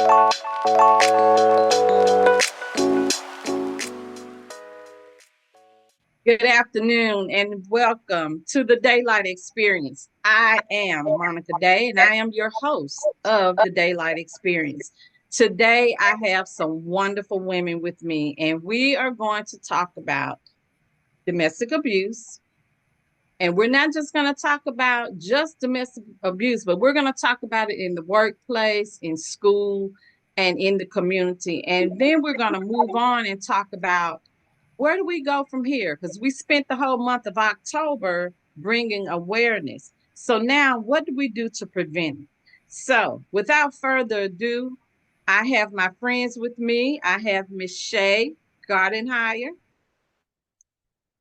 Good afternoon and welcome to the Daylight Experience. I am Monica Day and I am your host of the Daylight Experience. Today I have some wonderful women with me and we are going to talk about domestic abuse. And we're not just going to talk about just domestic abuse, but we're going to talk about it in the workplace, in school, and in the community. And then we're going to move on and talk about where do we go from here? Because we spent the whole month of October bringing awareness. So now what do we do to prevent it? So without further ado, I have my friends with me. I have Miss Chae Gardenhire,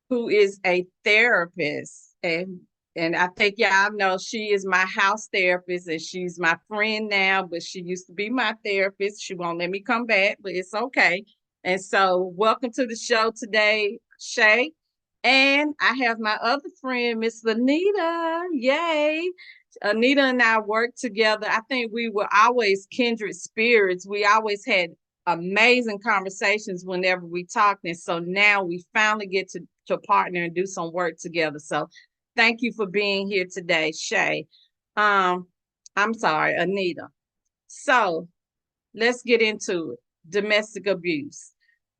who is a therapist. And I think y'all know she is my house therapist and she's my friend now, but she used to be my therapist. She won't let me come back, but it's okay. And so welcome to the show today, Chae. And I have my other friend, Miss Anita. Yay. Anita and I worked together. I think we were always kindred spirits. We always had amazing conversations whenever we talked. And so now we finally get to partner and do some work together. So thank you for being here today, Chae. Um, I'm sorry, Anita. So let's get into it. Domestic abuse.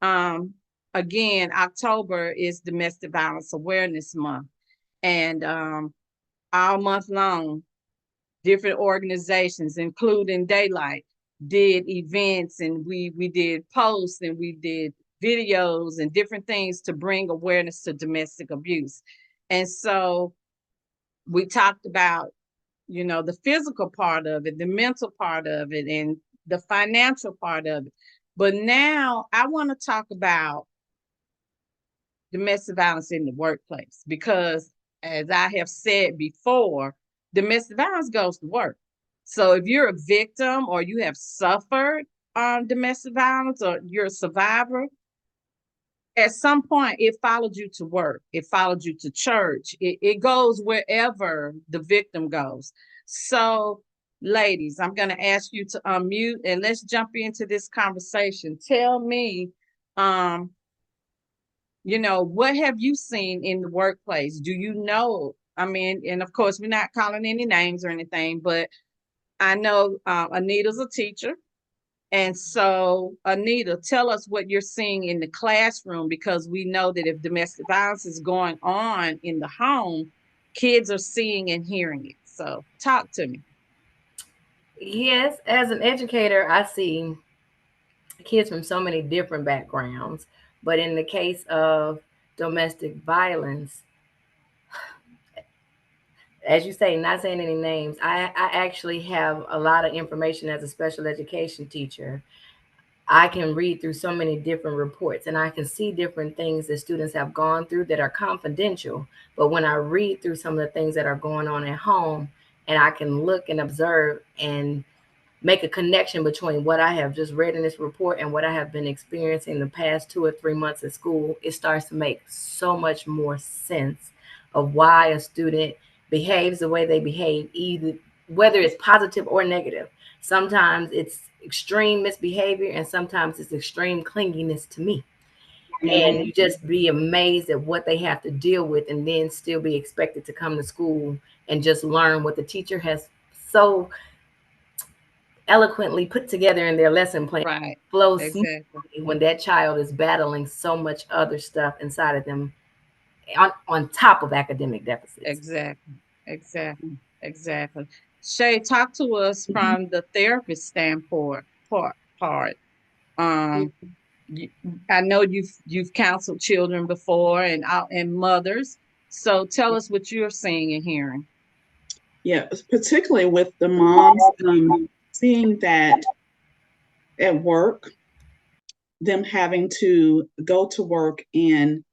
Um, Again, October is Domestic Violence Awareness Month. And all month long, different organizations, including Daylight, did events and we did posts and we did videos and different things to bring awareness to domestic abuse. And so we talked about, the physical part of it, the mental part of it, and the financial part of it. But now I want to talk about domestic violence in the workplace because, as I have said before, domestic violence goes to work. So if you're a victim or you have suffered domestic violence or you're a survivor, at some point it followed you to work, it followed you to church, it goes wherever the victim goes. So, ladies, I'm going to ask you to unmute and let's jump into this conversation. Tell me, um, what have you seen in the workplace? Do you know? I mean, and of course, we're not calling any names or anything, but I know Anita's a teacher. And so, Anita, tell us what you're seeing in the classroom because we know that if domestic violence is going on in the home, kids are seeing and hearing it. So, talk to me. Yes, as an educator, I see kids from so many different backgrounds. But in the case of domestic violence, as you say, not saying any names, I actually have a lot of information as a special education teacher. I can read through so many different reports and I can see different things that students have gone through that are confidential. But when I read through some of the things that are going on at home, and I can look and observe and make a connection between what I have just read in this report and what I have been experiencing the past 2 or 3 months at school, it starts to make so much more sense of why a student behaves the way they behave, either whether it's positive or negative. Sometimes it's extreme misbehavior and sometimes it's extreme clinginess to me. And you just be amazed at what they have to deal with and then still be expected to come to school and just learn what the teacher has so eloquently put together in their lesson plan Right. flows Exactly. smoothly when that child is battling so much other stuff inside of them on top of academic deficits. Exactly. Exactly. Exactly. Chae, talk to us from the therapist standpoint part. Um, you, I know you've counseled children before and mothers. So tell us what you're seeing and hearing. Yeah, particularly with the moms, seeing that at work, them having to go to work and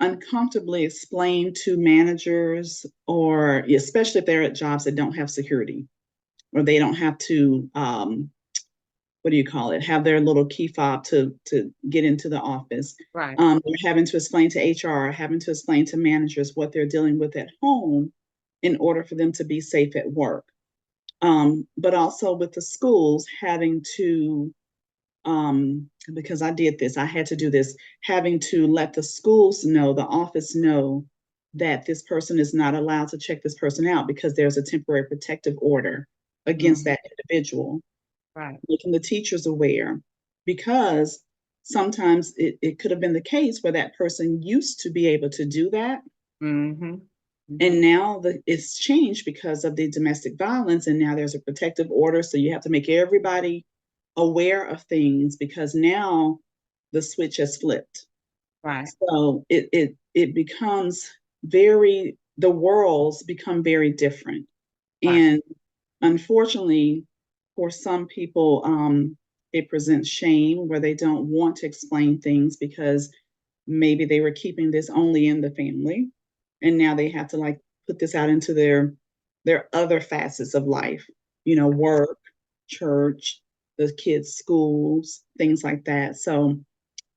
uncomfortably explain to managers, or especially if they're at jobs that don't have security, or they don't have to, what do you call it, have their little key fob to get into the office. Right. They're having to explain to HR, having to explain to managers what they're dealing with at home in order for them to be safe at work. But also with the schools having to, because I did this, I had to do this, having to let the schools know, the office know that this person is not allowed to check this person out because there's a temporary protective order against that individual, Right. making the teachers aware, because sometimes it could have been the case where that person used to be able to do that. Mm-hmm. And now it's changed because of the domestic violence, and now there's a protective order. So you have to make everybody aware of things because now the switch has flipped. Right. So it becomes the worlds become very different. Right. And unfortunately, for some people, it presents shame where they don't want to explain things because maybe they were keeping this only in the family, and now they have to like put this out into their other facets of life, work, church, the kids' schools, things like that. So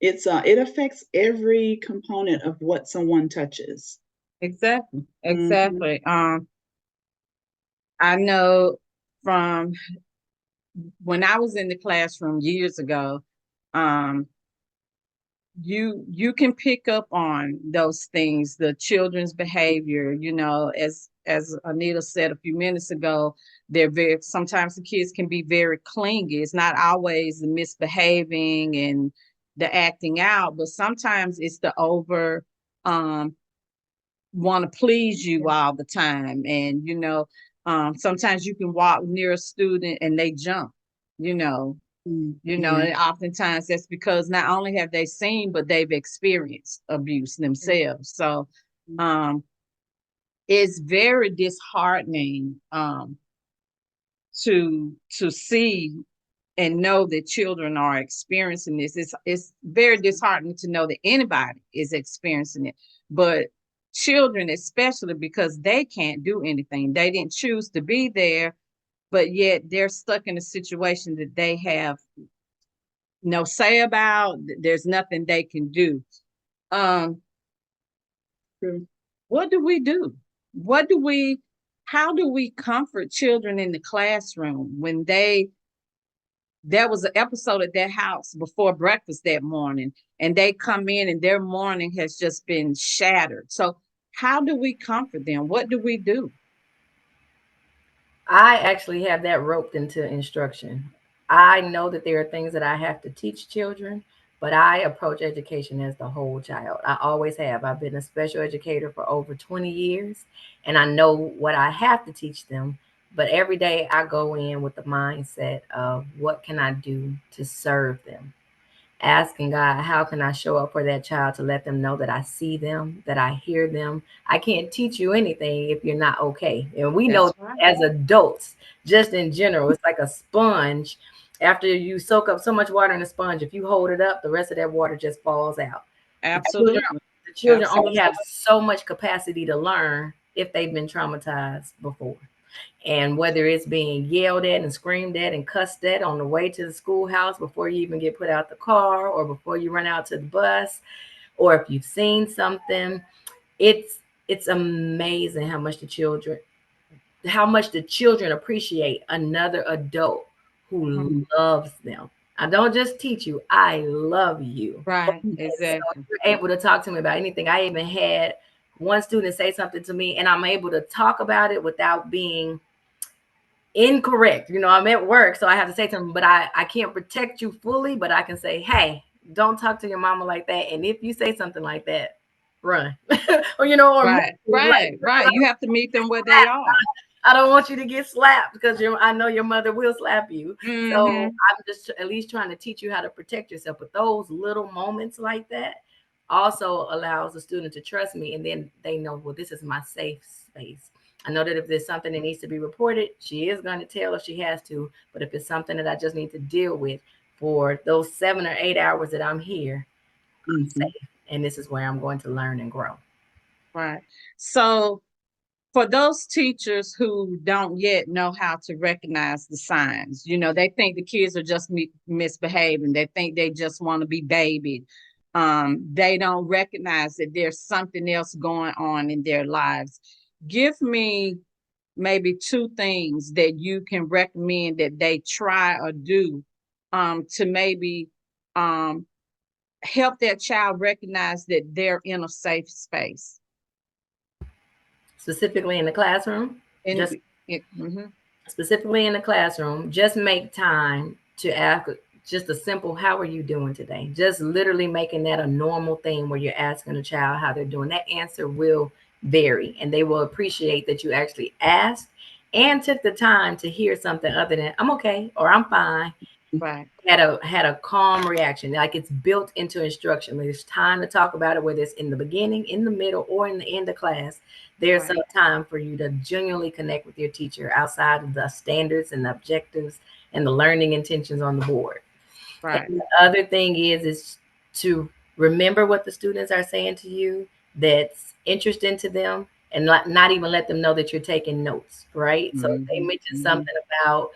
it affects every component of what someone touches. Exactly. Mm-hmm. Exactly. I know from when I was in the classroom years ago, um, you can pick up on those things, the children's behavior, as Anita said a few minutes ago, they're very sometimes the kids can be very clingy. It's not always the misbehaving and the acting out, but sometimes it's the over um want to please you all the time. And sometimes you can walk near a student and they jump, you know Yeah. and oftentimes that's because not only have they seen, but they've experienced abuse themselves. So um, it's very disheartening to see and know that children are experiencing this. It's very disheartening to know that anybody is experiencing it, but children especially because they can't do anything. They didn't choose to be there, but yet they're stuck in a situation that they have no say about. There's nothing they can do. Um, True. what do we do? What do we? How do we comfort children in the classroom when there was an episode at their house before breakfast that morning, and they come in and their morning has just been shattered. So how do we comfort them? What do we do? I actually have that roped into instruction. I know that there are things that I have to teach children, but I approach education as the whole child. I always have. I've been a special educator for over 20 years, and I know what I have to teach them. But every day I go in with the mindset of what can I do to serve them? Asking God, how can I show up for that child to let them know that I see them, that I hear them? I can't teach you anything if you're not okay. And we know That's right. as adults, just in general, it's like a sponge. After you soak up so much water in a sponge, if you hold it up, the rest of that water just falls out. The children, Absolutely. the children only Absolutely. have so much capacity to learn if they've been traumatized before. And whether it's being yelled at and screamed at and cussed at on the way to the schoolhouse before you even get put out the car or before you run out to the bus, or if you've seen something, it's amazing how much the children appreciate another adult who Mhm. loves them. I don't just teach you, I love you. Right. So Exactly. you're able to talk to me about anything. I even had one student say something to me, and I'm able to talk about it without being incorrect. I'm at work, so I have to say something, but I can't protect you fully, but I can say, hey, don't talk to your mama like that. And if you say something like that, run. Or move. Right. Like, Right. Right. You have to meet them where they are. I don't want you to get slapped because I know your mother will slap you. So Mm-hmm. I'm just at least trying to teach you how to protect yourself. But those little moments like that also allows the student to trust me. And then they know, well, this is my safe space. I know that if there's something that needs to be reported, she is going to tell if she has to. But if it's something that I just need to deal with for those 7 or 8 hours that I'm here, I'm Mm-hmm. safe. And this is where I'm going to learn and grow. Right. So for those teachers who don't yet know how to recognize the signs, they think the kids are just misbehaving. They think they just want to be babied. They don't recognize that there's something else going on in their lives. Give me maybe two things that you can recommend that they try or do to maybe um, help that child recognize that they're in a safe space. Specifically in the classroom, And just mhm. specifically in the classroom, just make time to ask just a simple, how are you doing today? Just literally making that a normal thing where you're asking a child how they're doing. That answer will vary, and they will appreciate that you actually asked and took the time to hear something other than I'm okay or I'm fine. Right. Had a calm reaction, like it's built into instruction. There's time to talk about it, whether it's in the beginning, in the middle, or in the end of class. There's Right. some time for you to genuinely connect with your teacher outside of the standards and the objectives and the learning intentions on the board. Right. And the other thing is to remember what the students are saying to you that's interesting to them, and not even let them know that you're taking notes, right? So if they Mhm. mention Mhm. something about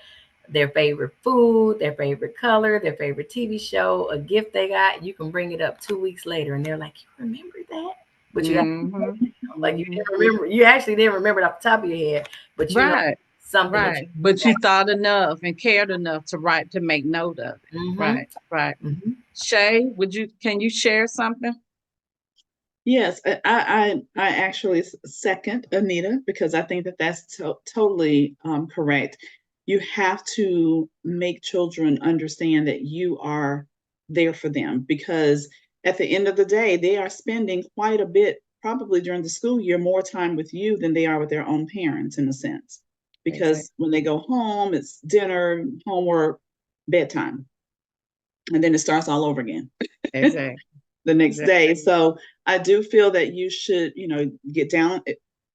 their favorite food, their favorite color, their favorite TV show, a gift they got, you can bring it up 2 weeks later and they're like, you remember that? But you Mhm. like you Mhm. didn't remember, you actually didn't remember it off the top of your head, but you know Right. something that Right. But you thought enough and cared enough to write to make note of it. you Right. Right. hmm Cheie, can you share something? Yes, I actually second Anita because I think that that's totally correct. You have to make children understand that you are there for them because at the end of the day, they are spending quite a bit, probably during the school year, more time with you than they are with their own parents in a sense. Exactly. Because when they go home, it's dinner, homework, bedtime, and then it starts all over again Exactly. the next Exactly. day. So I do feel that you should, get down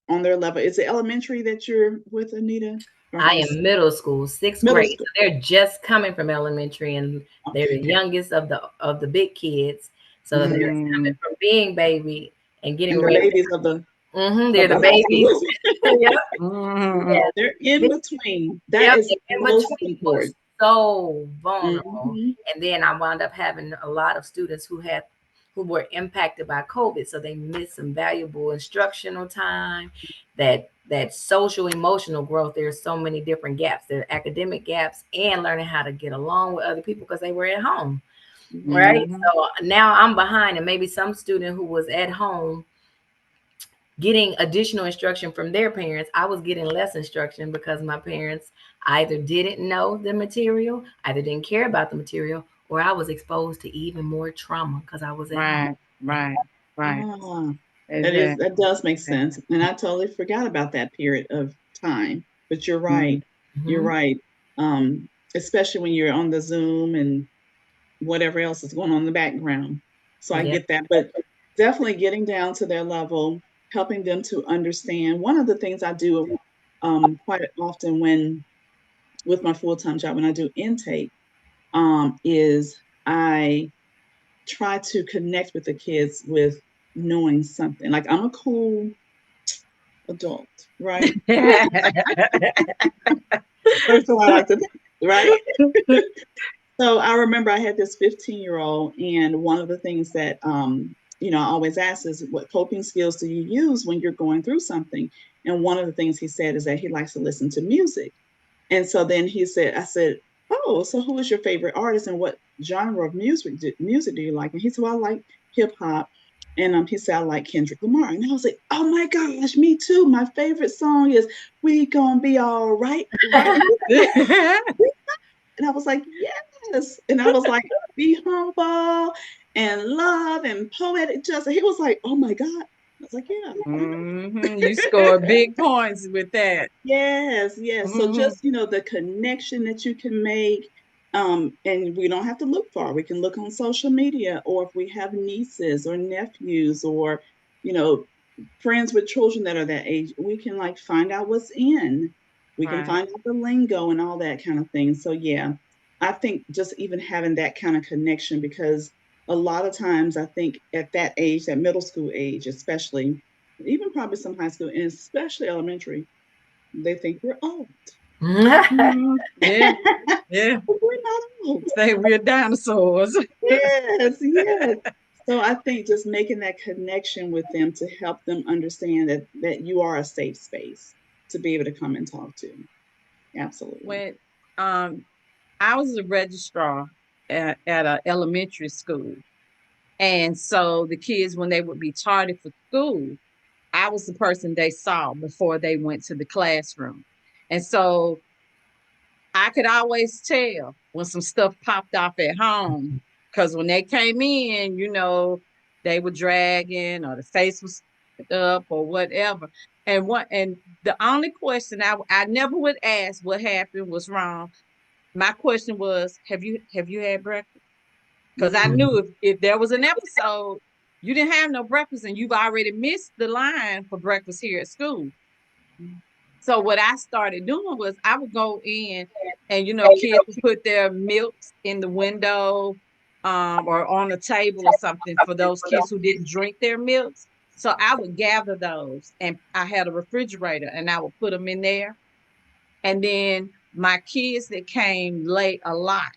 on their level. Is it elementary that you're with, Anita, or I high am school? middle school, sixth Middle grade. So school. they're just coming from elementary, and they're the Okay. youngest of the big kids. So they're coming Mm, from being baby and getting And the ready. babies of the They're the high babies. school. Yep. mm, Yes. They're in between. That Yep. is In most between was important. so vulnerable. Hmm. And then I wound up having a lot of students who were impacted by COVID. So they missed some valuable instructional time, that social emotional growth. There's so many different gaps. There are academic gaps and learning how to get along with other people because they were at home. Right. mhm. So now I'm behind, and maybe some student who was at home getting additional instruction from their parents, I was getting less instruction because my parents either didn't know the material, either didn't care about the material, or I was exposed to even more trauma because I was at home. Right. Right. Right. Ah, Exactly. that does make sense. And I totally forgot about that period of time. But you're Mm, right. You're Mhm. right. Especially when you're on the Zoom and whatever else is going on in the background. So I Yeah. get that, but definitely getting down to their level, helping them to understand. One of the things I do quite often when with my full time job when I do intake is I try to connect with the kids with knowing something. Like I'm a cool adult, right? That's what I like to think, right? So I remember I had this 15-year-old, and one of the things that I always ask is, what coping skills do you use when you're going through something? And one of the things he said is that he likes to listen to music. And so then I said, "Oh, so who is your favorite artist and what genre of music do you like?" And he said, "Well, I like hip hop." And he said, "I like Kendrick Lamar." And I was like, "Oh my gosh, me too. My favorite song is We Gonna Be All Right, right?" And I was like, yes. And I was like, be humble and love and poetic justice. He was like, oh my God. I was like, yeah. You scored big points with that. Yes, yes. So Mhm. just, the connection that you can make. And we don't have to look far. We can look on social media, or if we have nieces or nephews or, you know, friends with children that are that age, we can like find out what's in. We can Right. find out the lingo and all that kind of thing. So yeah, I think just even having that kind of connection, because a lot of times I think at that age, that middle school age, especially, even probably some high school, and especially elementary, they think we're old. Mhm. Yeah. Yeah. But we're not old. Say we're dinosaurs. Yes, yes. So I think just making that connection with them to help them understand that you are a safe space. to be able to come and talk to. Absolutely. When I was a registrar at an elementary school, and so the kids, when they would be tardy for school, I was the person they saw before they went to the classroom. And so I could always tell when some stuff popped off at home, because when they came in, they were dragging or the face was up or whatever. And the only question I never would ask what happened, was wrong. My question was, have you had breakfast? Because I Mm-hmm. knew if there was an episode, you didn't have no breakfast and you've already missed the line for breakfast here at school. So what I started doing was I would go in and, kids would put their milks in the window, or on the table or something for those kids who didn't drink their milks. So I would gather those, and I had a refrigerator and I would put them in there. And then my kids that came late a lot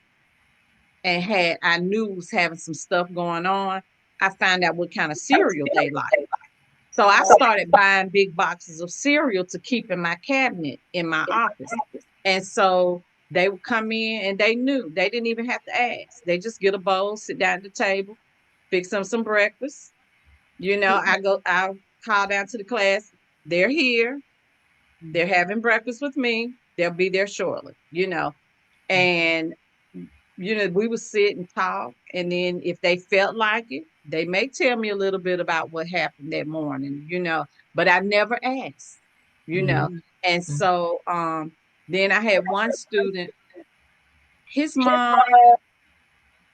and I knew was having some stuff going on, I found out what kind of cereal they like. So I started buying big boxes of cereal to keep in my cabinet in my office. And so they would come in and they knew, they didn't even have to ask. They just get a bowl, sit down at the table, fix them some breakfast. I call down to the class. They're here. They're having breakfast with me. They'll be there shortly. And we would sit and talk. And then if they felt like it, they may tell me a little bit about what happened that morning, but I never asked. Mm-hmm. And so then I had one student, his mom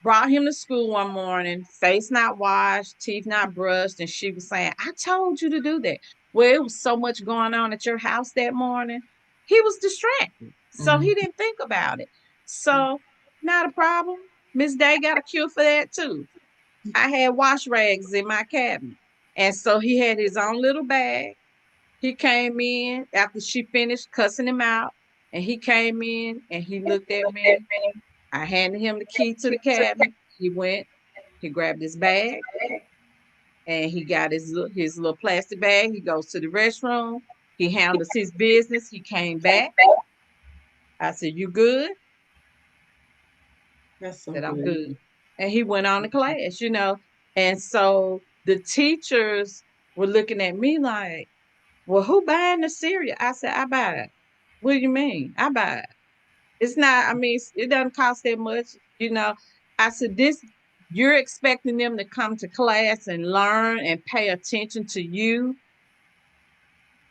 brought him to school one morning, face not washed, teeth not brushed, and she was saying, I told you to do that. Well, it was so much going on at your house that morning. He was distracted. So he didn't think about it. So, not a problem. Miss Day got a cure for that too. I had wash rags in my cabinet. And so he had his own little bag. He came in after she finished cussing him out. And he came in and he looked at me. I handed him the key to the cabinet. He went, he grabbed his bag, and he got his little plastic bag. He goes to the restroom. He handles his business. He came back. I said, "You good?" That's so Said, "I'm good. good." And he went on to class. And so the teachers were looking at me like, "Well, who buying the cereal?" I said, "I buy it." "What do you mean?" "I buy it." It's not, I mean, it doesn't cost that much. I said, you're expecting them to come to class and learn and pay attention to you,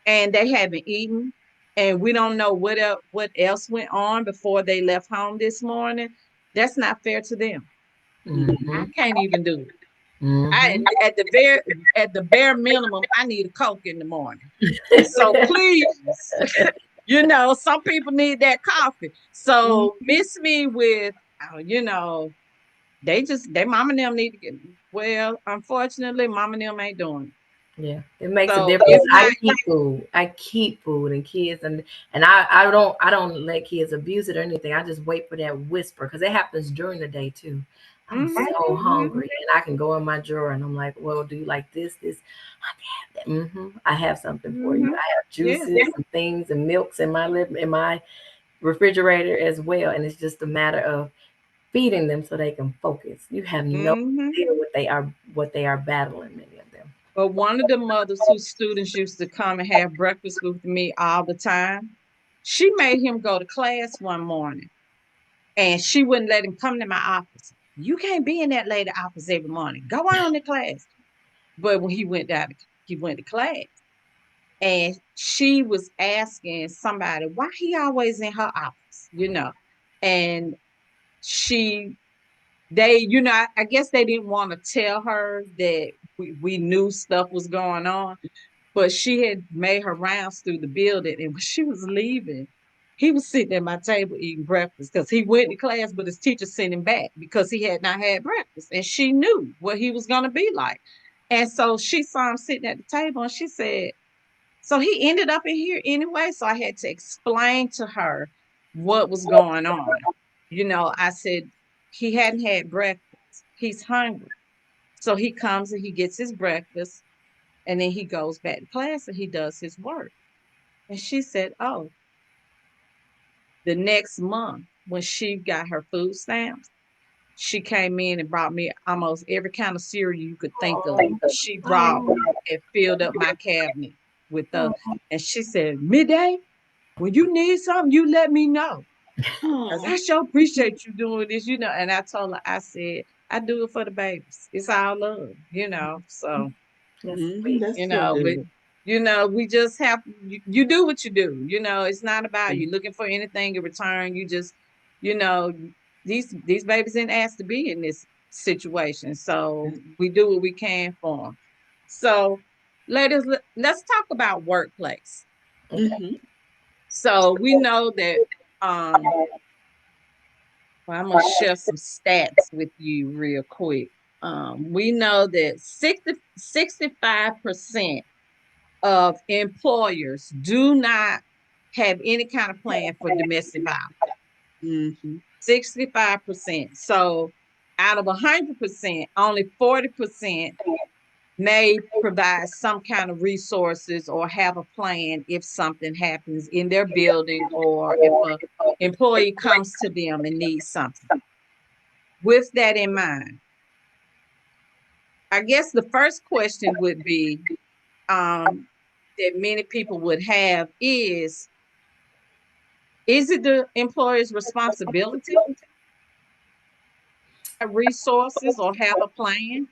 and they haven't eaten, and we don't know what else went on before they left home this morning. That's not fair to them. Mm-hmm. I can't even do it. I Mm-hmm. at the bare minimum, I need a Coke in the morning. So please, some people need that coffee. So miss me with, they mama and them need to get, well, unfortunately, mama and them ain't doing it. Yeah, it makes a So difference. it's I not, keep food. I keep food and kids, and I don't let kids abuse it or anything. I just wait for that whisper because it happens during the day too. I'm mm-hmm, so hungry, and I can go in my drawer and I'm like, well, do you like this? This I can have that. I have something for you. mm-hmm, I have yeah, juices and things and milks in my refrigerator as well, and it's just a matter of feeding them so they can focus. You have no mm-hmm. idea what they are battling, many of them. But one of the mothers whose students used to come and have breakfast with me all the time, she made him go to class one morning, and she wouldn't let him come to my office. "You can't be in that lady office every morning. Go on to class." But when he went to class, and she was asking somebody why he always in her office. And she I guess they didn't want to tell her that we knew stuff was going on, but she had made her rounds through the building, and when she was leaving, he was sitting at my table eating breakfast because he went to class, but his teacher sent him back because he had not had breakfast, and she knew what he was going to be like. And so she saw him sitting at the table, and she said, "So he ended up in here anyway." So I had to explain to her what was going on. I said, he hadn't had breakfast. He's hungry. So he comes and he gets his breakfast, and then he goes back to class and he does his work. And she said, oh, the next month when she got her food stamps, she came in and brought me almost every kind of cereal you could think of. She brought and filled up my cabinet with the, and she said, Midday, when you need something, you let me know. Cause I sure appreciate you doing this, And I told her, I said, I do it for the babies. It's all love. So That's so but good. we just have you do what you do. It's not about you looking for anything in return. You just, you know, these babies didn't ask to be in this situation, so we do what we can for them. So, ladies, let's talk about workplace. Mm-hmm. So we know that. Well, I'm gonna share some stats with you real quick. We know that 65% of employers do not have any kind of plan for domestic violence. Mm-hmm. 65%. So out of 100%, only 40% may provide some kind of resources or have a plan if something happens in their building or if an employee comes to them and needs something. With that in mind, I guess the first question would be that many people would have is it the employer's responsibility to have resources or have a plan?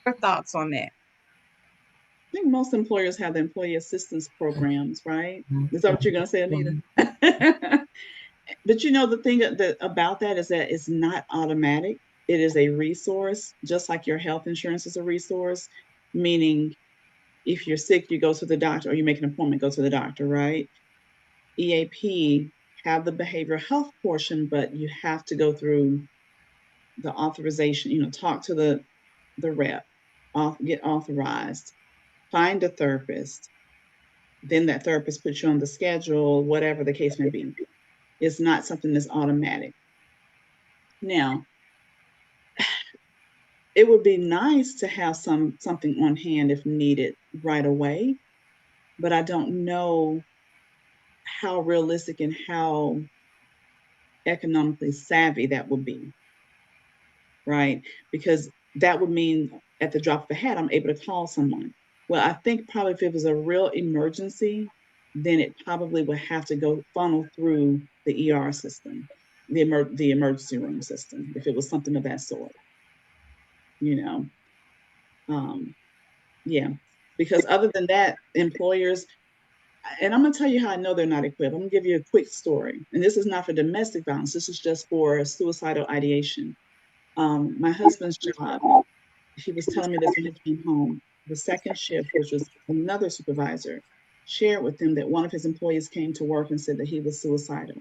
Your thoughts on that? I think most employers have the employee assistance programs, right? Is that what you're going to say, Anita? Mhm. But the thing about that is that it's not automatic. It is a resource, just like your health insurance is a resource, meaning if you're sick, you go to the doctor or you make an appointment, go to the doctor, right? EAP have the behavioral health portion, but you have to go through the authorization, talk to the rep, get authorized, find a therapist, then that therapist puts you on the schedule, whatever the case may be. It's not something that's automatic. Now, it would be nice to have something on hand if needed right away, but I don't know how realistic and how economically savvy that would be, right? Because that would mean at the drop of a hat, I'm able to call someone. Well, I think probably if it was a real emergency, then it probably would have to go funnel through the ER system, the emergency room system, if it was something of that sort, you know. Um, yeah, because other than that, employers, and I'm gonna tell you how I know they're not equipped. I'm gonna give you a quick story, and this is not for domestic violence. This is just for suicidal ideation. My husband's job, he was telling me this when he came home. The second shift, which was another supervisor, shared with him that one of his employees came to work and said that he was suicidal.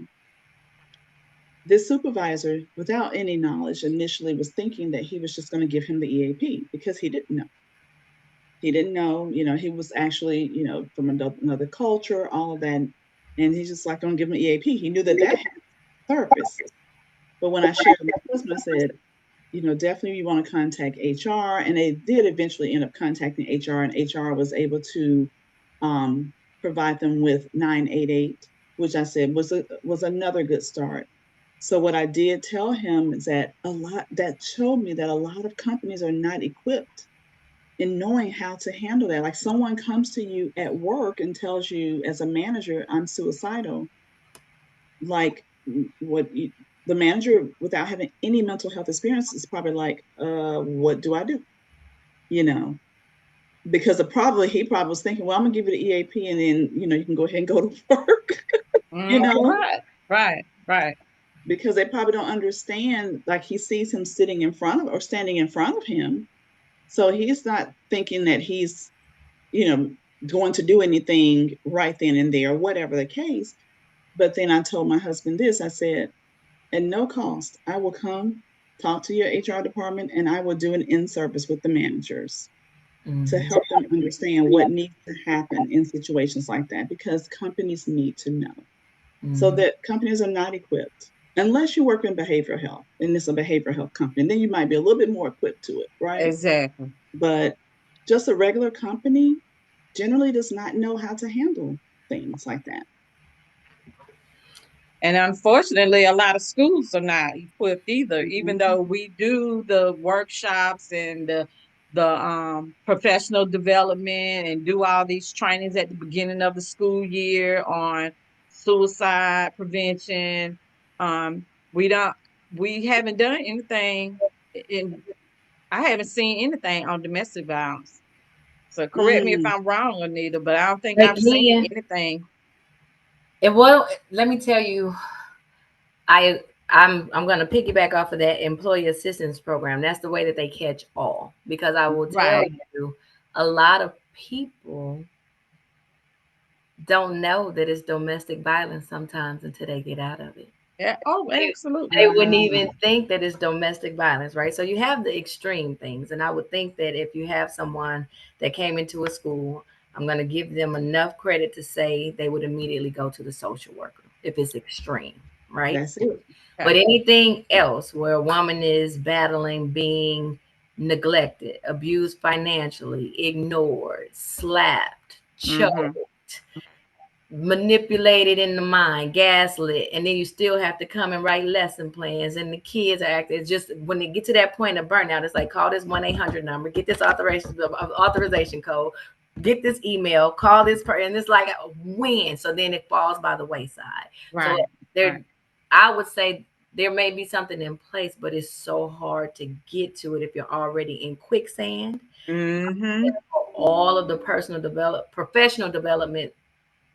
This supervisor, without any knowledge, initially was thinking that he was just going to give him the EAP because he didn't know. He didn't know, he was actually, from another culture, all of that. And he's just like, don't give him EAP. He knew that had a therapist. But when I shared with my husband, I said, definitely you want to contact HR. And they did eventually end up contacting HR, and HR was able to provide them with 988, which I said was another good start. So what I did tell him is that that showed me that a lot of companies are not equipped in knowing how to handle that. Like someone comes to you at work and tells you as a manager, I'm suicidal. Like the manager, without having any mental health experience, is probably like, what do I do? Because he probably was thinking, well, I'm gonna give you the EAP and then, you can go ahead and go to work, Right. because they probably don't understand, like he sees him sitting in front of or standing in front of him. So he's not thinking that he's, going to do anything right then and there, whatever the case. But then I told my husband this, I said, at no cost, I will come talk to your HR department and I will do an in-service with the managers to help them understand what needs to happen in situations like that, because companies need to know. So that companies are not equipped unless you work in behavioral health and it's a behavioral health company. Then you might be a little bit more equipped to it, right? Exactly. But just a regular company generally does not know how to handle things like that. And unfortunately, a lot of schools are not equipped either, even Mhm. though we do the workshops and the professional development and do all these trainings at the beginning of the school year on suicide prevention. Um, we don't we haven't done anything in I haven't seen anything on domestic violence. So correct me if Mm. I'm wrong, Anita, but I don't think I've seen Again, anything. it well, let me tell you, I I'm going to piggyback off of that employee assistance program. That's the way that they catch all. Because I will tell Right. you, a lot of people don't know that it's domestic violence sometimes until they get out of it. Yeah. Oh, They, absolutely. they wouldn't Wow. even think that it's domestic violence, right? So you have the extreme things. And I would think that if you have someone that came into a school, I'm going to give them enough credit to say they would immediately go to the social worker if it's extreme, right? That's it. But Okay. anything else where a woman is battling being neglected, abused financially, ignored, slapped, Mm-hmm. choked, manipulated in the mind, gaslit, and then you still have to come and write lesson plans. And the kids are acting. It's just when they get to that point of burnout, it's like call this 1-800 number, get this authorization code, get this email, call this person. And it's like when. So then it falls by the wayside. So Right. there, Right. I would say there may be something in place, but it's so hard to get to it if you're already in quicksand. Mm-hmm. All of the professional development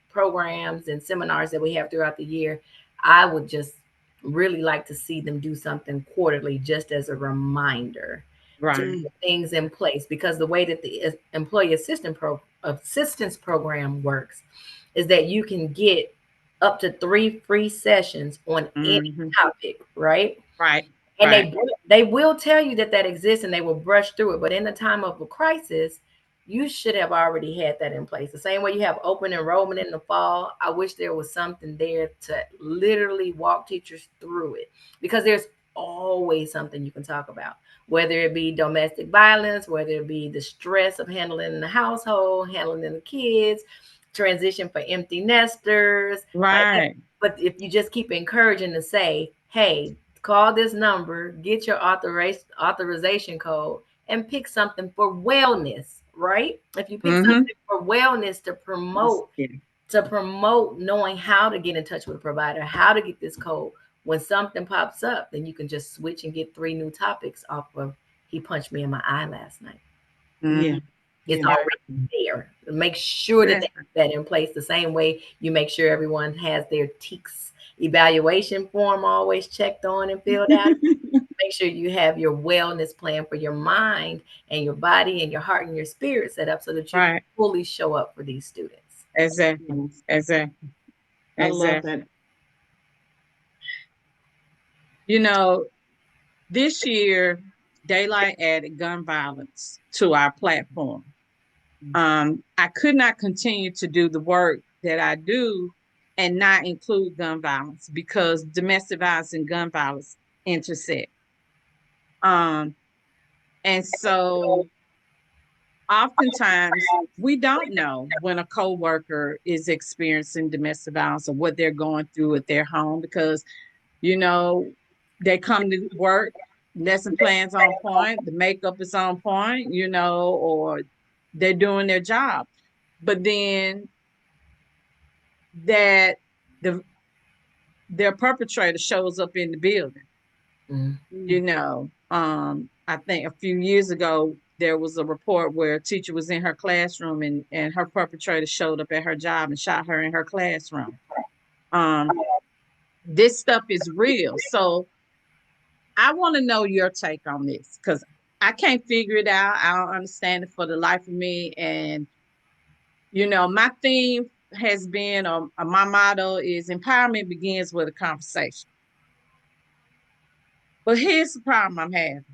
programs and seminars that we have throughout the year, I would just really like to see them do something quarterly just as a reminder to Right. Mm. put things in place, because the way that the employee assistance program works is that you can get up to 3 free sessions on any Mm-hmm. topic, right? Right. And Right. they will tell you that that exists and they will brush through it. But in the time of a crisis, you should have already had that in place. The same way you have open enrollment in the fall, I wish there was something there to literally walk teachers through it, because there's always something you can talk about, whether it be domestic violence, whether it be the stress of handling the household, handling the kids, transition for empty nesters, like. Right. But if you just keep encouraging to say, hey, call this number, get your authorization code, and pick something for wellness, right? If you pick Mm-hmm. something for wellness to promote, Yeah. knowing how to get in touch with a provider, how to get this code, when something pops up, then you can just switch and get 3 new topics off of he punched me in my eye last night. Yeah. Mm-hmm. It's Yeah. Yeah. already there. Make sure that Yeah. they have that in place the same way you make sure everyone has their TEKS evaluation form always checked on and filled out. Make sure you have your wellness plan for your mind and your body and your heart and your spirit set up so that you can Right. fully show up for these students. Exactly. Yes. Exactly. I love Exactly. that. You know, this year, Daylight added gun violence to our platform. I could not continue to do the work that I do and not include gun violence because domestic violence and gun violence intersect. Um, and so oftentimes we don't know when a coworker is experiencing domestic violence or what they're going through at their home because you know they come to work, lesson plans on point, the makeup is on point, or they're doing their job, but then that the their perpetrator shows up in the building. Mm. Mm. I think a few years ago there was a report where a teacher was in her classroom and her perpetrator showed up at her job and shot her in her classroom. um this stuff is real, so I want to know your take on this because I can't figure it out. I don't understand it for the life of me. And my theme has been, my motto is empowerment begins with a conversation. But here's the problem I'm having.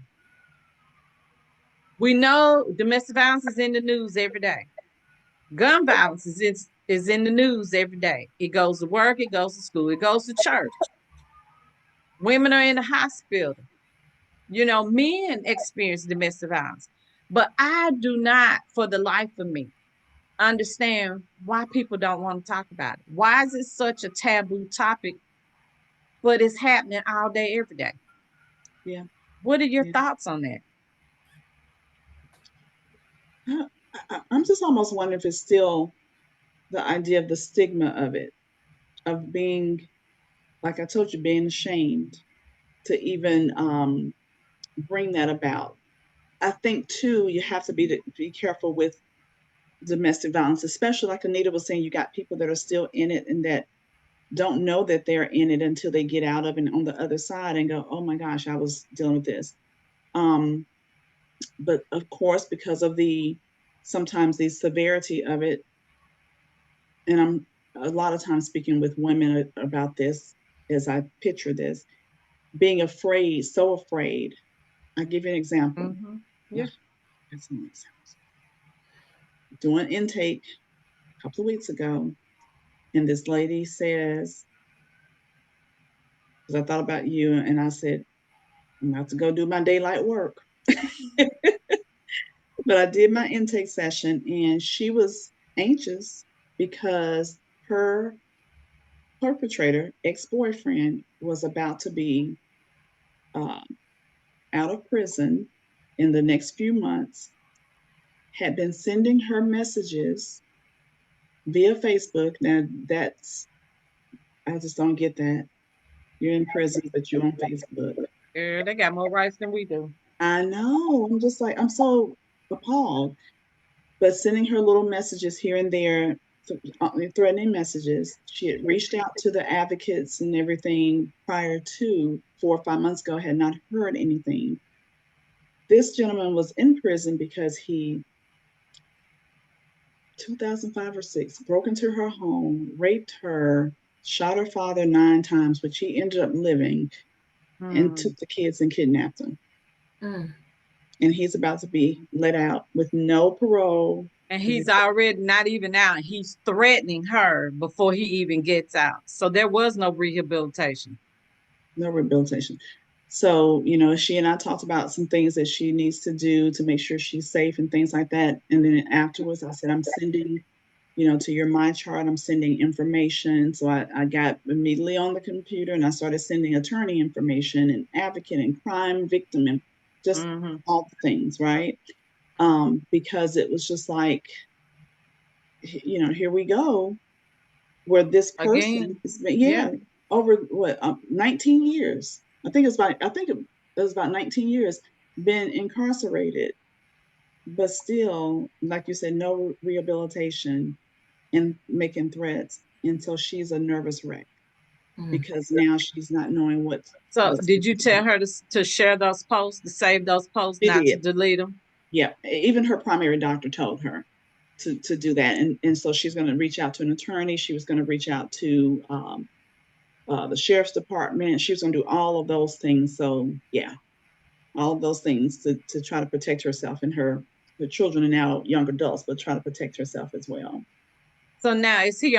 We know domestic violence is in the news every day. Gun violence is in the news every day. It goes to work, it goes to school, it goes to church. Women are in the hospital. Men experience domestic violence. But I do not, for the life of me, understand why people don't want to talk about it. Why is it such a taboo topic, but it's happening all day, every day? Yeah. What are your Yeah. thoughts on that? I'm just almost wondering if it's still the idea of the stigma of it, of being, like I told you, being ashamed to even bring that about. I think too, you have to be careful with domestic violence, especially like Anita was saying, you got people that are still in it and that don't know that they're in it until they get out of it and on the other side and go, oh my gosh, I was dealing with this. Um, but of course, because of the sometimes the severity of it, and I'm a lot of times speaking with women about this as I picture this, being afraid, so afraid. I'll give you an example. Mm-hmm. Oh, Yeah. that's an example. Doing intake a couple of weeks ago, and this lady says, because I thought about you, and I said, I'm about to go do my daylight work. But I did my intake session, and she was anxious because her perpetrator, ex boyfriend, was about to be uh, out of prison in the next few months, had been sending her messages via Facebook. Now, I just don't get that. You're in prison, but you're on Facebook. Girl, they got more rights than we do. I know. I'm just like, I'm so appalled. But sending her little messages here and there, threatening messages. She had reached out to the advocates and everything prior to 4 or 5 months ago, had not heard anything. This gentleman was in prison because he, 2005 or 6, broke into her home, raped her, shot her father 9 times, which he ended up living, and Hmm. took the kids and kidnapped them. Mm. And he's about to be let out with no parole. And he's already not even out. He's threatening her before he even gets out. So there was no rehabilitation. No rehabilitation. So, she and I talked about some things that she needs to do to make sure she's safe and things like that. And then afterwards, I said, I'm sending, to your My Chart, I'm sending information. So I got immediately on the computer and I started sending attorney information and advocate and crime victim and just Mm-hmm. all the things, right? Because it was just like, here we go, where this Again, person has been, yeah. yeah, over what, 19 years. I think it was about 19 years been incarcerated, but still, like you said, no rehabilitation and making threats. And so she's a nervous wreck Mm. because now she's not knowing So what's did you going tell on. her to share those posts, to save those posts, She not to did. delete them? Yeah. Even her primary doctor told her to do that. And so she's going to reach out to an attorney. She was going to reach out to the sheriff's department. She was going to do all of those things. So yeah, all of those things to try to protect herself and her children are now young adults, but try to protect herself as well. So now is he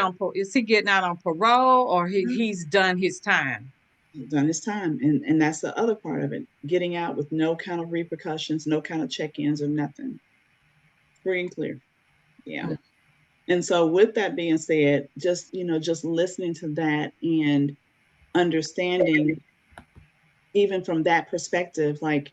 getting out on parole, or he's done his time? Done his time, and that's the other part of it: getting out with no kind of repercussions, no kind of check-ins or nothing, free and clear. Yeah. Mm. And so, with that being said, just listening to that and understanding, even from that perspective, like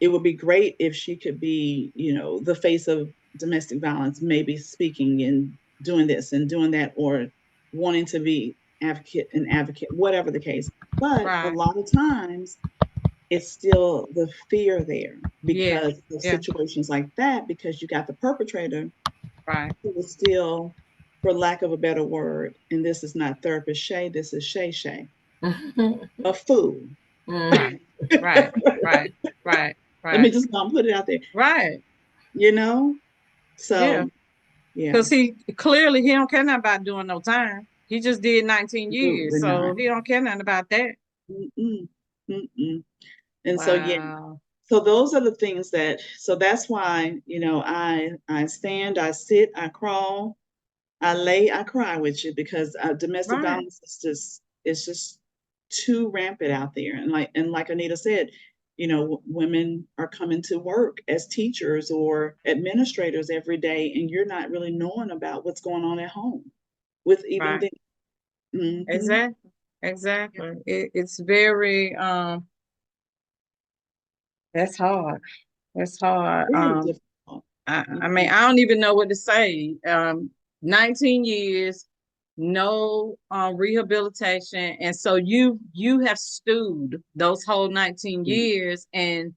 it would be great if she could be, the face of domestic violence, maybe speaking and doing this and doing that, or wanting to be advocate, whatever the case. But a Right. lot of times it's still the fear there Yeah. because of Yeah. situations like that, because you got the perpetrator Right. who is still, for lack of a better word, and this is not therapist Cheie, this is Cheie, a fool. Mm. Right. Right. Right. Right. Let me Right. just put it out there, Right. you know? Yeah. So, yeah, Because he don't care nothing about doing no time. He just did 19 years, absolutely not. so he don't care nothing about that. Mm-mm, mm-mm. And so, yeah, Wow. so those are the things so that's why, I stand, I sit, I crawl, I lay, I cry with you because domestic Right. violence is just, it's just too rampant out there. And like Anita said, women are coming to work as teachers or administrators every day, and you're not really knowing about what's going on at home with even Right. the. Mm-hmm. Exactly. Exactly. It's very that's hard. That's hard. Very difficult. I mean, I don't even know what to say. 19 years, no rehabilitation, and so you have stewed those whole 19 Yeah. years, and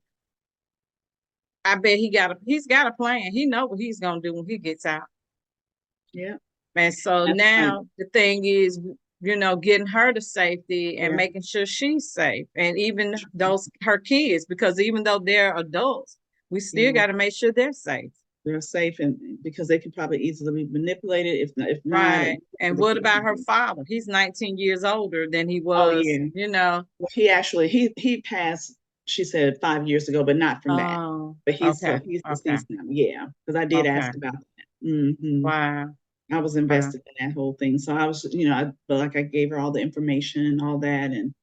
I bet he's got a plan. He know what he's gonna do when he gets out. Yeah. And so That's right. now the thing is, getting her to safety and Yeah. making sure she's safe, and even those her kids, because even though they're adults, we still Yeah. got to make sure they're safe. They're safe, and because they could probably easily be manipulated if not. Right. And what about her father? He's 19 years older than he Oh was, yeah. Well, he actually he passed. She said 5 years ago, but not from that. Oh, But he's okay. so he's Okay. deceased now. Yeah, because I did Okay. ask about that. Hmm. Wow. I was Wow. invested in that whole thing, so I was, but like I gave her all the information and all that, and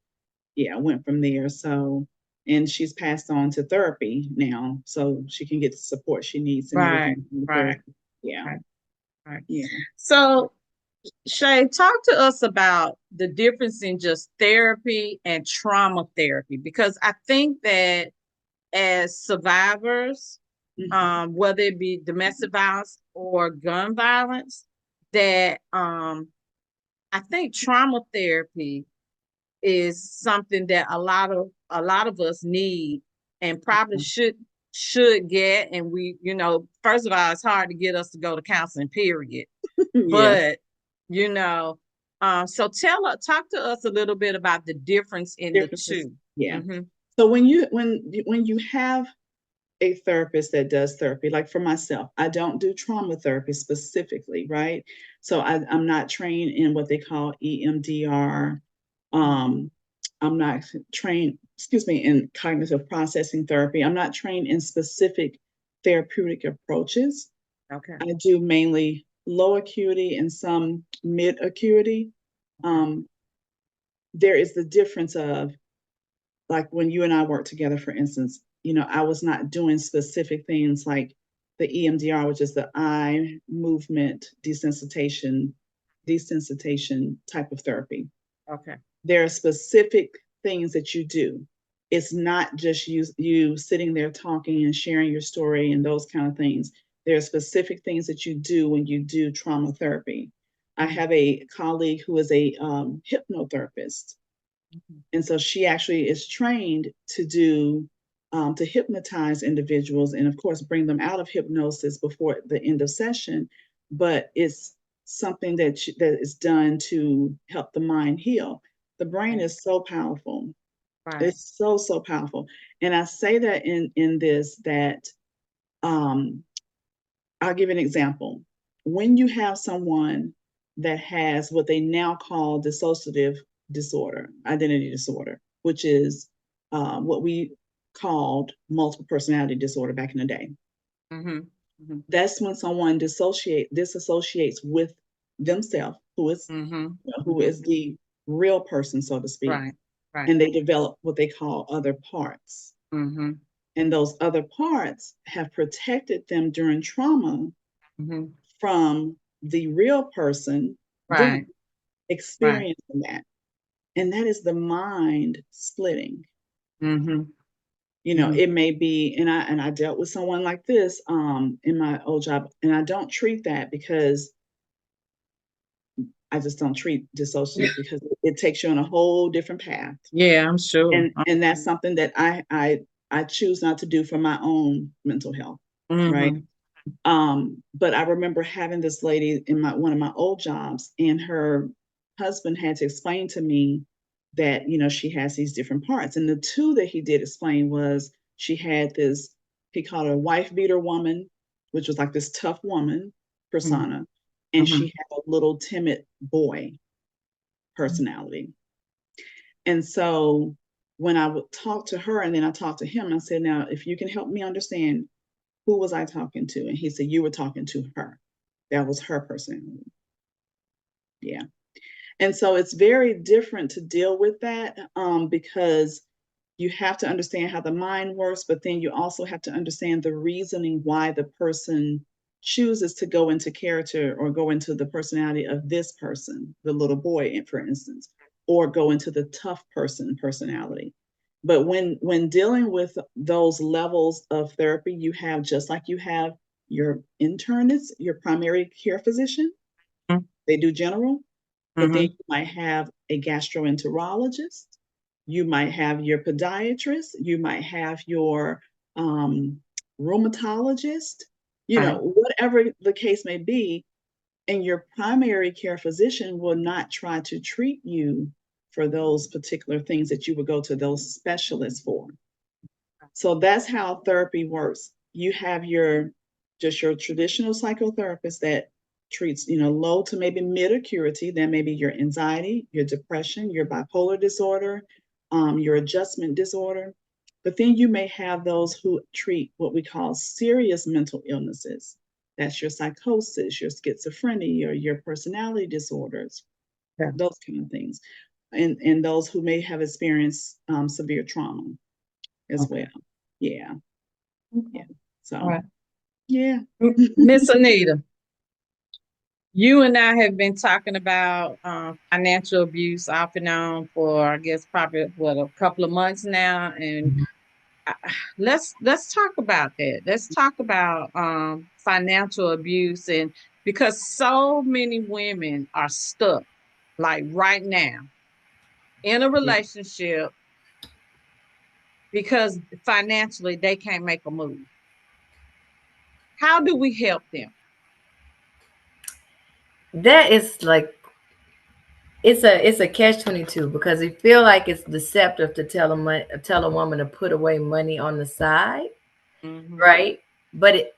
yeah, I went from there. So, and she's passed on to therapy now, so she can get the support she needs and Right. everything from the Right. therapy. Yeah, Right. Right. yeah. So, Chae, talk to us about the difference in just therapy and trauma therapy, because I think that as survivors, Mhm. whether it be domestic violence or gun violence, that I think trauma therapy is something that a lot of us need and probably should get. And we, first of all, it's hard to get us to go to counseling, period. Yeah, But you know, so talk to us a little bit about the difference in the differences. two. Yeah. Mm-hmm. So when you have a therapist that does therapy, like for myself, I don't do trauma therapy specifically, right? So I'm not trained in what they call EMDR. Um, I'm not trained, excuse me, in cognitive processing therapy. I'm not trained in specific therapeutic approaches. Okay. I do mainly low acuity and some mid acuity. Okay. Um, there is the difference of, like when you and I work together, for instance, I was not doing specific things like the EMDR, which is the eye movement desensitization type of therapy. Okay. There are specific things that you do. It's not just you sitting there talking and sharing your story and those kind of things. There are specific things that you do when you do trauma therapy. I have a colleague who is a hypnotherapist, and so she actually is trained to do to hypnotize individuals and of course bring them out of hypnosis before the end of session. But it's something that is done to help the mind heal. The brain is so powerful. Right. It's so powerful. And I say that in this that um, I'll give an example. When you have someone that has what they now call dissociative disorder, identity disorder, which is what we called multiple personality disorder back in the day. Mm-hmm. Mm-hmm. That's when someone disassociates with themselves, who is Mm-hmm. who Mm-hmm. is the real person, so to speak, Right. Right. and they develop what they call other parts. Mm-hmm. And those other parts have protected them during trauma Mm-hmm. from the real person, Right. them, Right. experiencing that. And that is the mind splitting. Mm-hmm. Mm-hmm. It may be, and I dealt with someone like this in my old job, and I don't treat that because I just don't treat dissociative because it takes you on a whole different path. Yeah, I'm sure. And that's something that I choose not to do for my own mental health, right? Mm-hmm. But I remember having this lady in one of my old jobs, and her husband had to explain to me that, she has these different parts. And the two that he did explain was she had this, he called her a wife beater woman, which was like this tough woman persona, and Mm-hmm. she had a little timid boy personality. And so when I would talk to her and then I talked to him, I said, now, if you can help me understand, who was I talking to? And he said, you were talking to her. That was her personality. Yeah. And so it's very different to deal with that because You have to understand how the mind works, but then you also have to understand the reasoning why the person chooses to go into character or go into the personality of this person, the little boy, for instance, or go into the tough personality. But when dealing with those levels of therapy, you have, just like you have your internist, your primary care physician, they do general, but then Mm-hmm. you might have a gastroenterologist, you might have your podiatrist, you might have your um, rheumatologist, Right. whatever the case may be. And your primary care physician will not try to treat you for those particular things that you would go to those specialists for. So that's how therapy works. You have your traditional psychotherapist that treats, low to maybe mid acuity. That may be your anxiety, your depression, your bipolar disorder, your adjustment disorder. But then you may have those who treat what we call serious mental illnesses. That's your psychosis, your schizophrenia, or your personality disorders, Yeah. those kind of things. And those who may have experienced severe trauma as Okay. well. Yeah, yeah. Okay. All So, right. yeah. Miss Anita, you and I have been talking about financial abuse off and on for, I guess, probably what, a couple of months now, and I, let's talk about that. Let's talk about financial abuse, and because so many women are stuck, like right now, in a Yeah. relationship because financially they can't make a move. How do we help them? That is like, it's a catch-22, because you feel like it's deceptive to tell a woman to put away money on the side, Mm-hmm. right? But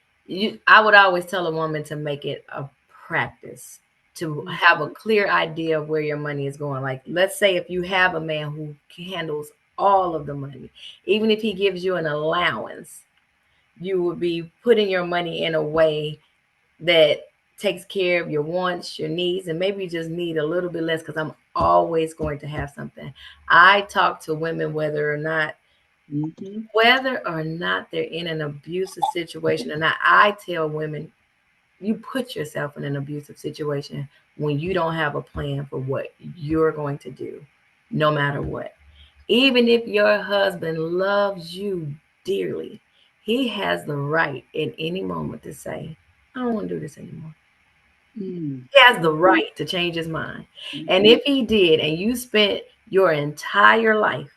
I would always tell a woman to make it a practice to have a clear idea of where your money is going. Like, let's say if you have a man who handles all of the money, even if he gives you an allowance, you would be putting your money in a way that takes care of your wants, your needs, and maybe you just need a little bit less, because I'm always going to have something. I talk to women Mm-hmm. whether or not they're in an abusive situation, and I tell women, you put yourself in an abusive situation when you don't have a plan for what you're going to do, no matter what. Even if your husband loves you dearly, he has the right at any moment to say, I don't want to do this anymore. He has the Mm-hmm. right to change his mind. And Mm-hmm. if he did, and you spent your entire life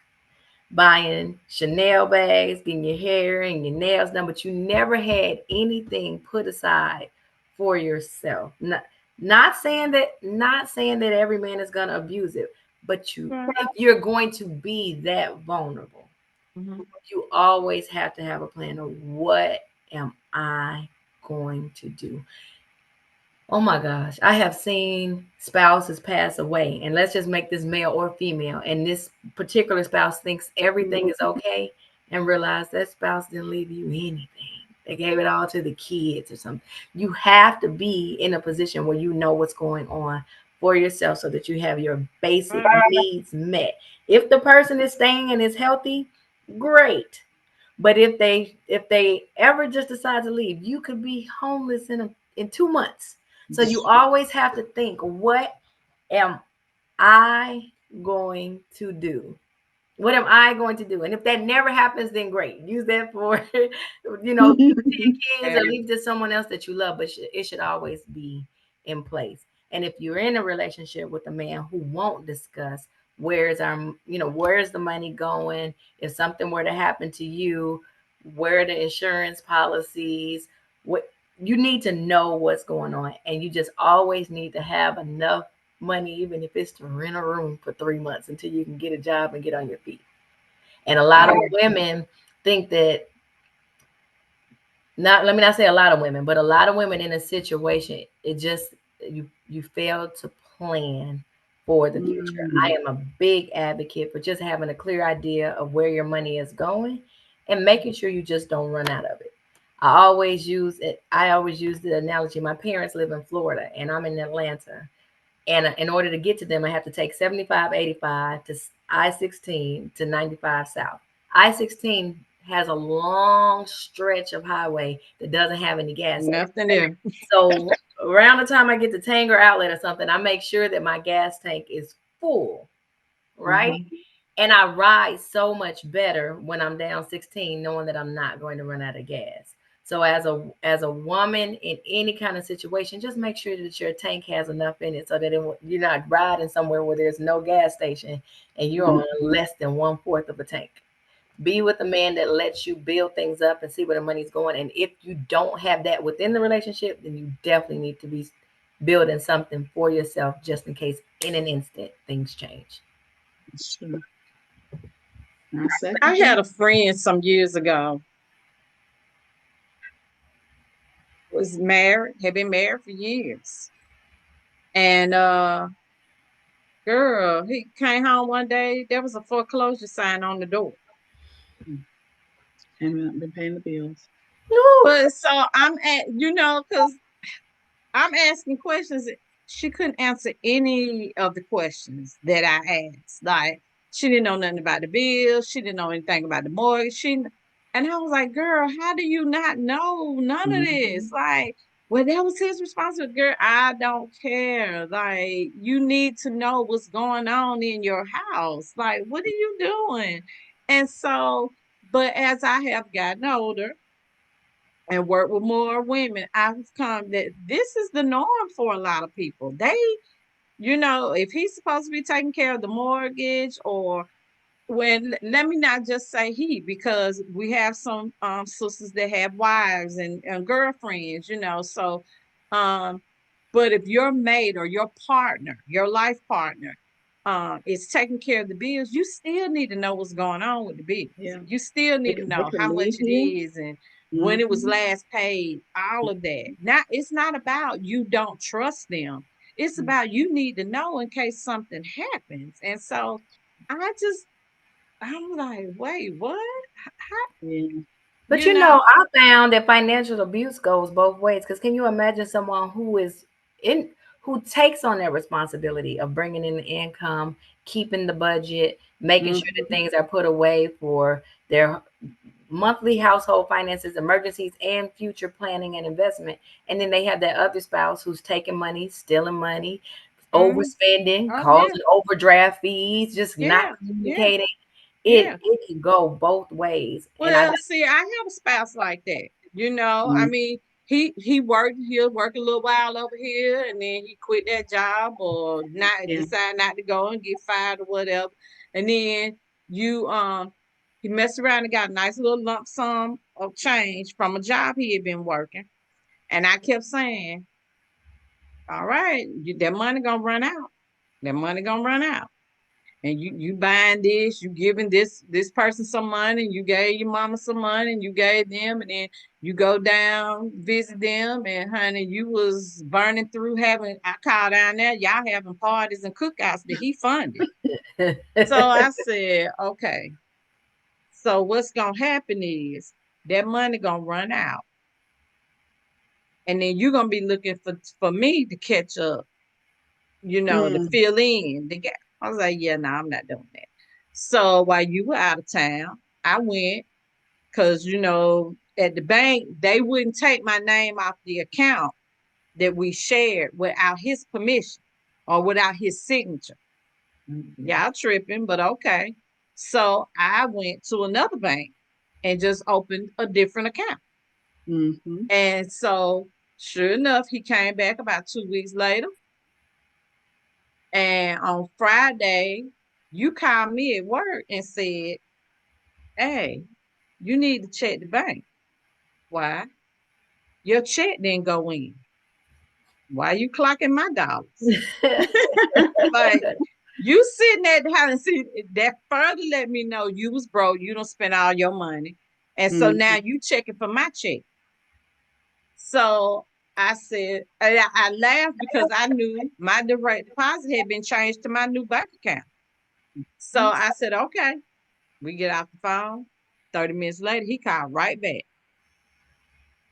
buying Chanel bags, getting your hair and your nails done, but you never had anything put aside for yourself. Not saying that every man is gonna abuse it, but Right. if you're going to be that vulnerable, Mm-hmm. you always have to have a plan of, what am I going to do? Oh my gosh, I have seen spouses pass away, and let's just make this male or female, and this particular spouse thinks everything is okay, and realize that spouse didn't leave you anything. They gave it all to the kids or something. You have to be in a position where you know what's going on for yourself, so that you have your basic Right. needs met. If the person is staying and is healthy, great. But if they ever just decide to leave, you could be homeless in 2 months. So you always have to think, what am I going to do? What am I going to do? And if that never happens, then great. Use that for, kids, or Yeah. leave to someone else that you love. But it should always be in place. And if you're in a relationship with a man who won't discuss, where's the money going? If something were to happen to you, where are the insurance policies? What you need to know what's going on, and you just always need to have enough money, even if it's to rent a room for 3 months until you can get a job and get on your feet. And a lot of Right. women think that, not let me not say a lot of women, but a lot of women in a situation, it just, you fail to plan for the future. I Mm. am a big advocate for just having a clear idea of where your money is going, and making sure you just don't run out of it. I always use the analogy. My parents live in Florida and I'm in Atlanta. And in order to get to them, I have to take 75, 85 to I-16 to 95 South. I-16 has a long stretch of highway that doesn't have any gas stations. Nothing there. So around the time I get to Tanger Outlet or something, I make sure that my gas tank is full, right? Mhm. And I ride so much better when I'm down 16, knowing that I'm not going to run out of gas. So as a woman in any kind of situation, just make sure that your tank has enough in it so that you're not riding somewhere where there's no gas station and you're on Mhm. less than 1/4 of a tank. Be with a man that lets you build things up and see where the money's going. And if you don't have that within the relationship, then you definitely need to be building something for yourself just in case in an instant things change. That's true. I I second had that. a friend some years ago, was married, had been married for years. And girl, he came home one day, there was a foreclosure sign on the door. Mm. Haven't been paying the bills. But so I'm at, because I'm asking questions. She couldn't answer any of the questions that I asked. Like she didn't know nothing about the bill. She didn't know anything about the mortgage. And I was like, girl, how do you not know none of this? Mhm. Like, well, that was his responsibility. Girl, I don't care. Like, you need to know what's going on in your house. Like, what are you doing? And so, but as I have gotten older, and work with more women, I've come that this is the norm for a lot of people. If he's supposed to be taking care of the mortgage or when let me not just say he because we have some sisters that have wives and girlfriends, so um but if your mate or your partner, your life partner, is taking care of the bills, you still need to know what's going on with the bills. Yeah. You still need to They know can how much leave it you. is and when it was Mhm. last paid, all of that. Now it's not about you don't trust them. It's Mm. about you need to know in case something happens. And so I'm like, wait, what? How, Yeah. But you know? I found that financial abuse goes both ways. Because can you imagine someone who takes on that responsibility of bringing in the income, keeping the budget, making sure that Mhm. things are put away for their monthly household finances, emergencies, and future planning and investment. And then they have that other spouse who's taking money, stealing money, Mm, overspending, oh yeah, causing overdraft fees, just not yeah, yeah, communicating. It yeah. it can go both ways. And I Well, see, I have a spouse like that. I Mm. mean, he'll work a little while over here, and then he quit that job or not Yeah. decide not to go and get fired or whatever. And then you he messed around and got a nice little lump sum of change from a job he had been working. And I kept saying, all right, that money gonna run out. That money gonna run out. And you buying this, you giving this person some money, and you gave your mama some money, and you gave them, and then you go down visit them, and honey, you was burning through having. I call down there, y'all having parties and cookouts that he funded. So I said, okay, so what's gonna happen is that money gonna run out, and then you're gonna be looking for me to catch up, to Mm. fill in the gap. I was like, yeah, no, I'm not doing that. So while you were out of town, I went because, at the bank, they wouldn't take my name off the account that we shared without his permission or without his signature. Mhm. Y'all tripping, but okay. So I went to another bank and just opened a different account. Mhm. And so, sure enough, he came back about 2 weeks later. And on Friday, you called me at work and said, hey, you need to check the bank. Why? Your check didn't go in. Why you clocking my dollars? Like you sitting at the house and see that further let me know you was broke. You don't spend all your money. And so now Mhm. you checking for my check. So I said, I laughed because I knew my direct deposit had been changed to my new bank account. So Mhm. I said, okay. We get off the phone. 30 minutes later, he called right back.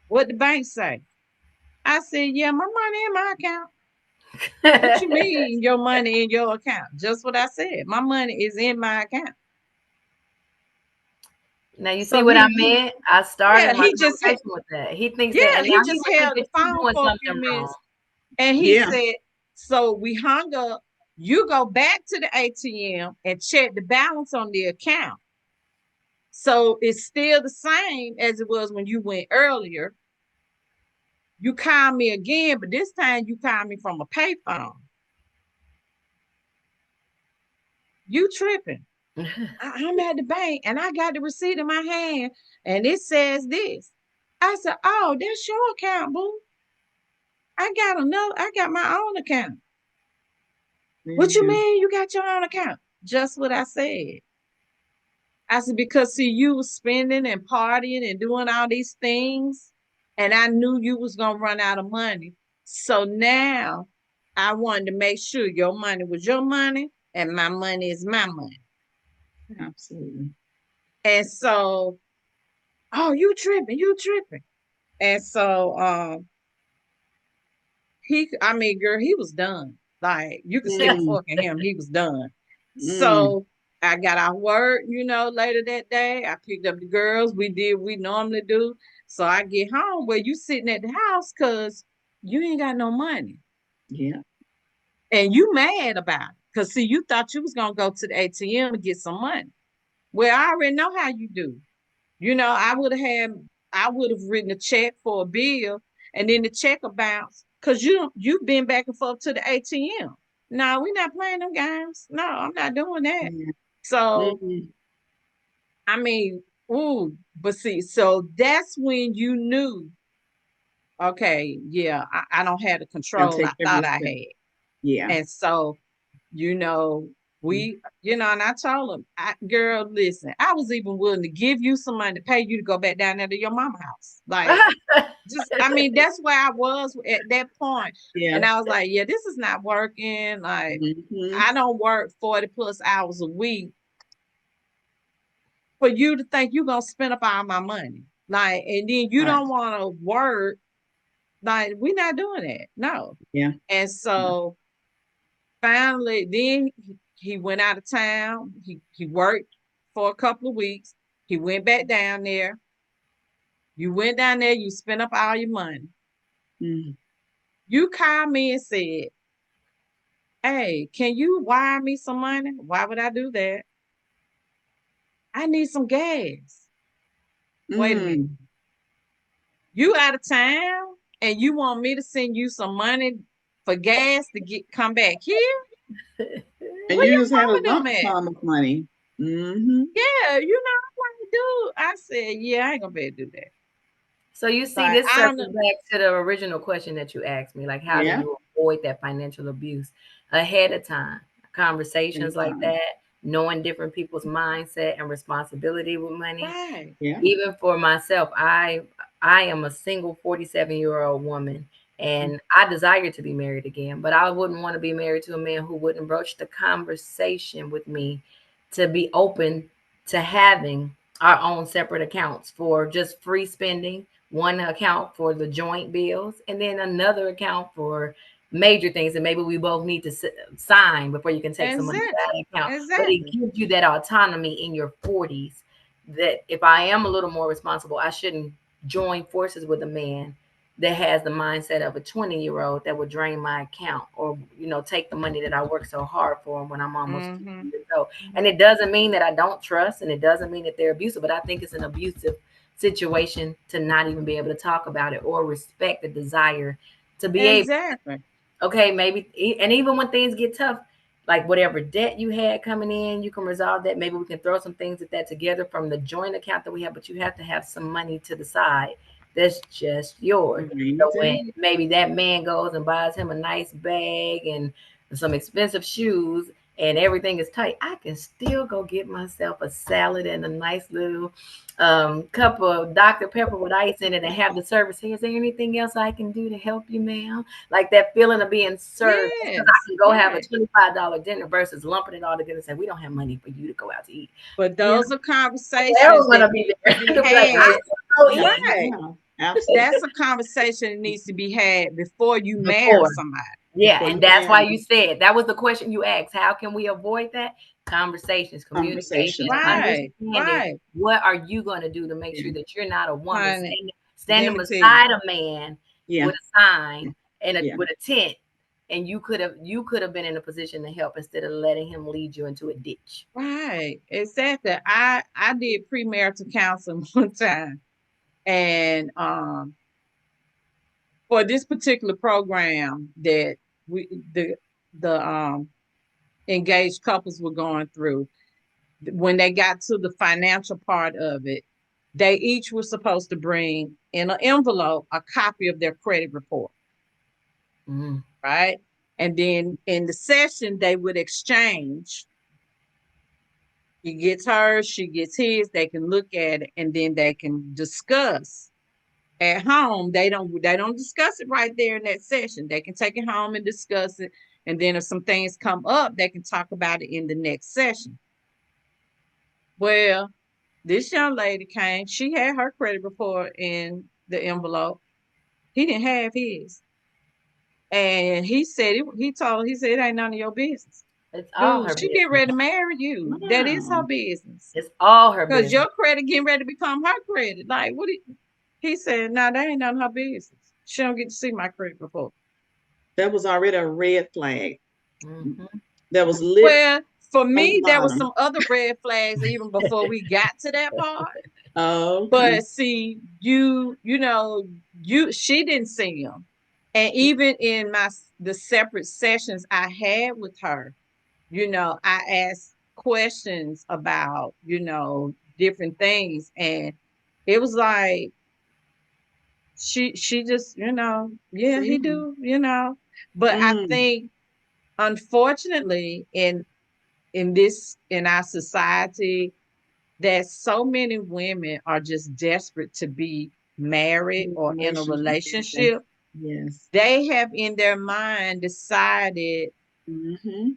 What the bank say? I said, yeah, my money in my account. What you mean your money in your account? Just what I said. My money is in my account. Now you see So what I meant? I yeah, started my he just had, conversation with that. He thinks that, yeah, and now he he just might think held the that you're phone doing for a few something wrong. minutes, and he Yeah. said, so we hung up. You go back to the ATM and check the balance on the account. So it's still the same as it was when you went earlier. You call me again, but this time you call me from a payphone. You tripping. I'm at the bank and I got the receipt in my hand and it says this. I said, oh, that's your account, boo. I got my own account. What you Mhm. mean you got your own account? Just what I said. I said, because see, you was spending and partying and doing all these things, and I knew you was gonna run out of money. So now I wanted to make sure your money was your money and my money is my money. Absolutely. And so, oh, you tripping, you tripping. And so I mean, girl, he was done. Like you could see the Mm, fork in him, he was done. mm, So I got our work, later that day. I picked up the girls. We did what we normally do. So I get home where you sitting at the house because you ain't got no money. yeah. And you mad about it. Because see, you thought you was gonna go to the ATM and get some money. Well, I already know how you do. I would have written a check for a bill and then the check will bounce because you've been back and forth to the ATM. No, we're not playing them games. No, I'm not doing that. Yeah. So Mm-hmm. I mean, ooh, but see, so that's when you knew, okay, yeah, I don't have the Gotta control I take thought every I step. had. Yeah. And so, you know, and I told him, girl, listen, I was even willing to give you some money to pay you to go back down there to your mama's house. Like, I mean, that's where I was at that point. Yeah. And I was like, yeah, this is not working. Like, Mm-hmm. I don't work 40 plus hours a week for you to think you're going to spend up all my money. Like, and then you Right. don't want to work. Like, we're not doing that. No. Yeah. And Yeah. so finally, then he went out of town. He worked for a couple of weeks. He went back down there. You went down there, you spent up all your money. Mm. You called me and said, hey, can you wire me some money? Why would I do that? I need some gas. Wait a minute. Mm. You out of town and you want me to send you some money for gas to come back here? And Where you your just had a mama them lump at? sum of money. Mm-hmm. Yeah, I want to do. I said, yeah, I ain't gonna be able to do that. So you see, Like this I don't know. circles back to the original question that you asked me, like how do Yeah. you avoid that financial abuse ahead of time? Conversations like Anytime. that, knowing different people's mindset and responsibility with money. Right. Yeah. Even for myself, I am a single 47-year-old woman and I desire to be married again, but I wouldn't want to be married to a man who wouldn't broach the conversation with me to be open to having our own separate accounts for just free spending, one account for the joint bills, and then another account for major things that maybe we both need to sign before you can take some money out of Exactly. that account. But it Exactly. gives you that autonomy in your 40s that if I am a little more responsible, I shouldn't join forces with a man that has the mindset of a 20-year-old that would drain my account or take the money that I worked so hard for when I'm almost 50 Mm-hmm. years old. And it doesn't mean that I don't trust and it doesn't mean that they're abusive, but I think it's an abusive situation to not even be able to talk about it or respect the desire to be able, Exactly. okay, maybe, and even when things get tough, like whatever debt you had coming in, you can resolve that. Maybe we can throw some things at that together from the joint account that we have, but you have to have some money to the side that's just yours. Rainy So when day. maybe that man goes and buys him a nice bag and some expensive shoes and everything is tight, I can still go get myself a salad and a nice little cup of Dr. Pepper with ice in it and have the service. Hey, is there anything else I can do to help you, ma'am? Like that feeling of being served because I Yes. can go have a Right. $25 dinner versus lumping it all together and say, we don't have money for you to go out to eat. But Yeah, those are I don't conversations want that to be need to there. be To be like, had. I can go eat Right. Yeah. That's Absolutely. a conversation that needs to be had before you marry before. somebody. Yeah, before and you that's why marry. you said that was the question you asked. How can we avoid that? Conversations, Conversations. communication, Right, understanding right, what are you going to do to make Yeah. sure that you're not a woman honey. Let standing me tell you. beside a man Yeah. with a sign and Yeah. with a tent, and you could have been in a position to help instead of letting him lead you into a ditch. Right, exactly. I did premarital counseling one time, and for this particular program that we the engaged couples were going through, when they got to the financial part of it, they each were supposed to bring in an envelope a copy of their credit report, Mm. right? And then in the session, they would exchange. He gets hers, she gets his. They can look at it, and then they can discuss. At home, they don't discuss it right there in that session. They can take it home and discuss it, and then if some things come up, they can talk about it in the next session. Well, this young lady came. She had her credit report in the envelope. He didn't have his, and he said he told her, he said it ain't none of your business. It's all Dude, her she get business. ready to marry you. That is her Wow. business. It's all her Because business. your credit getting ready to become her credit. Like, he said, no, that ain't none of her business. She don't get to see my credit report. That was already a red flag Hmm. that was lit Well, for on the me, there was bottom. some other red flags even before we got to that part. Oh, okay. But see, she didn't see them. And even in the separate sessions I had with her, I asked questions about, different things. And it was like she just, yeah, he See? do. But I Mm, think unfortunately in our society that so many women are just desperate to be married or in a relationship. Yes. relationship. Yes. They have in their mind decided Mm-hmm.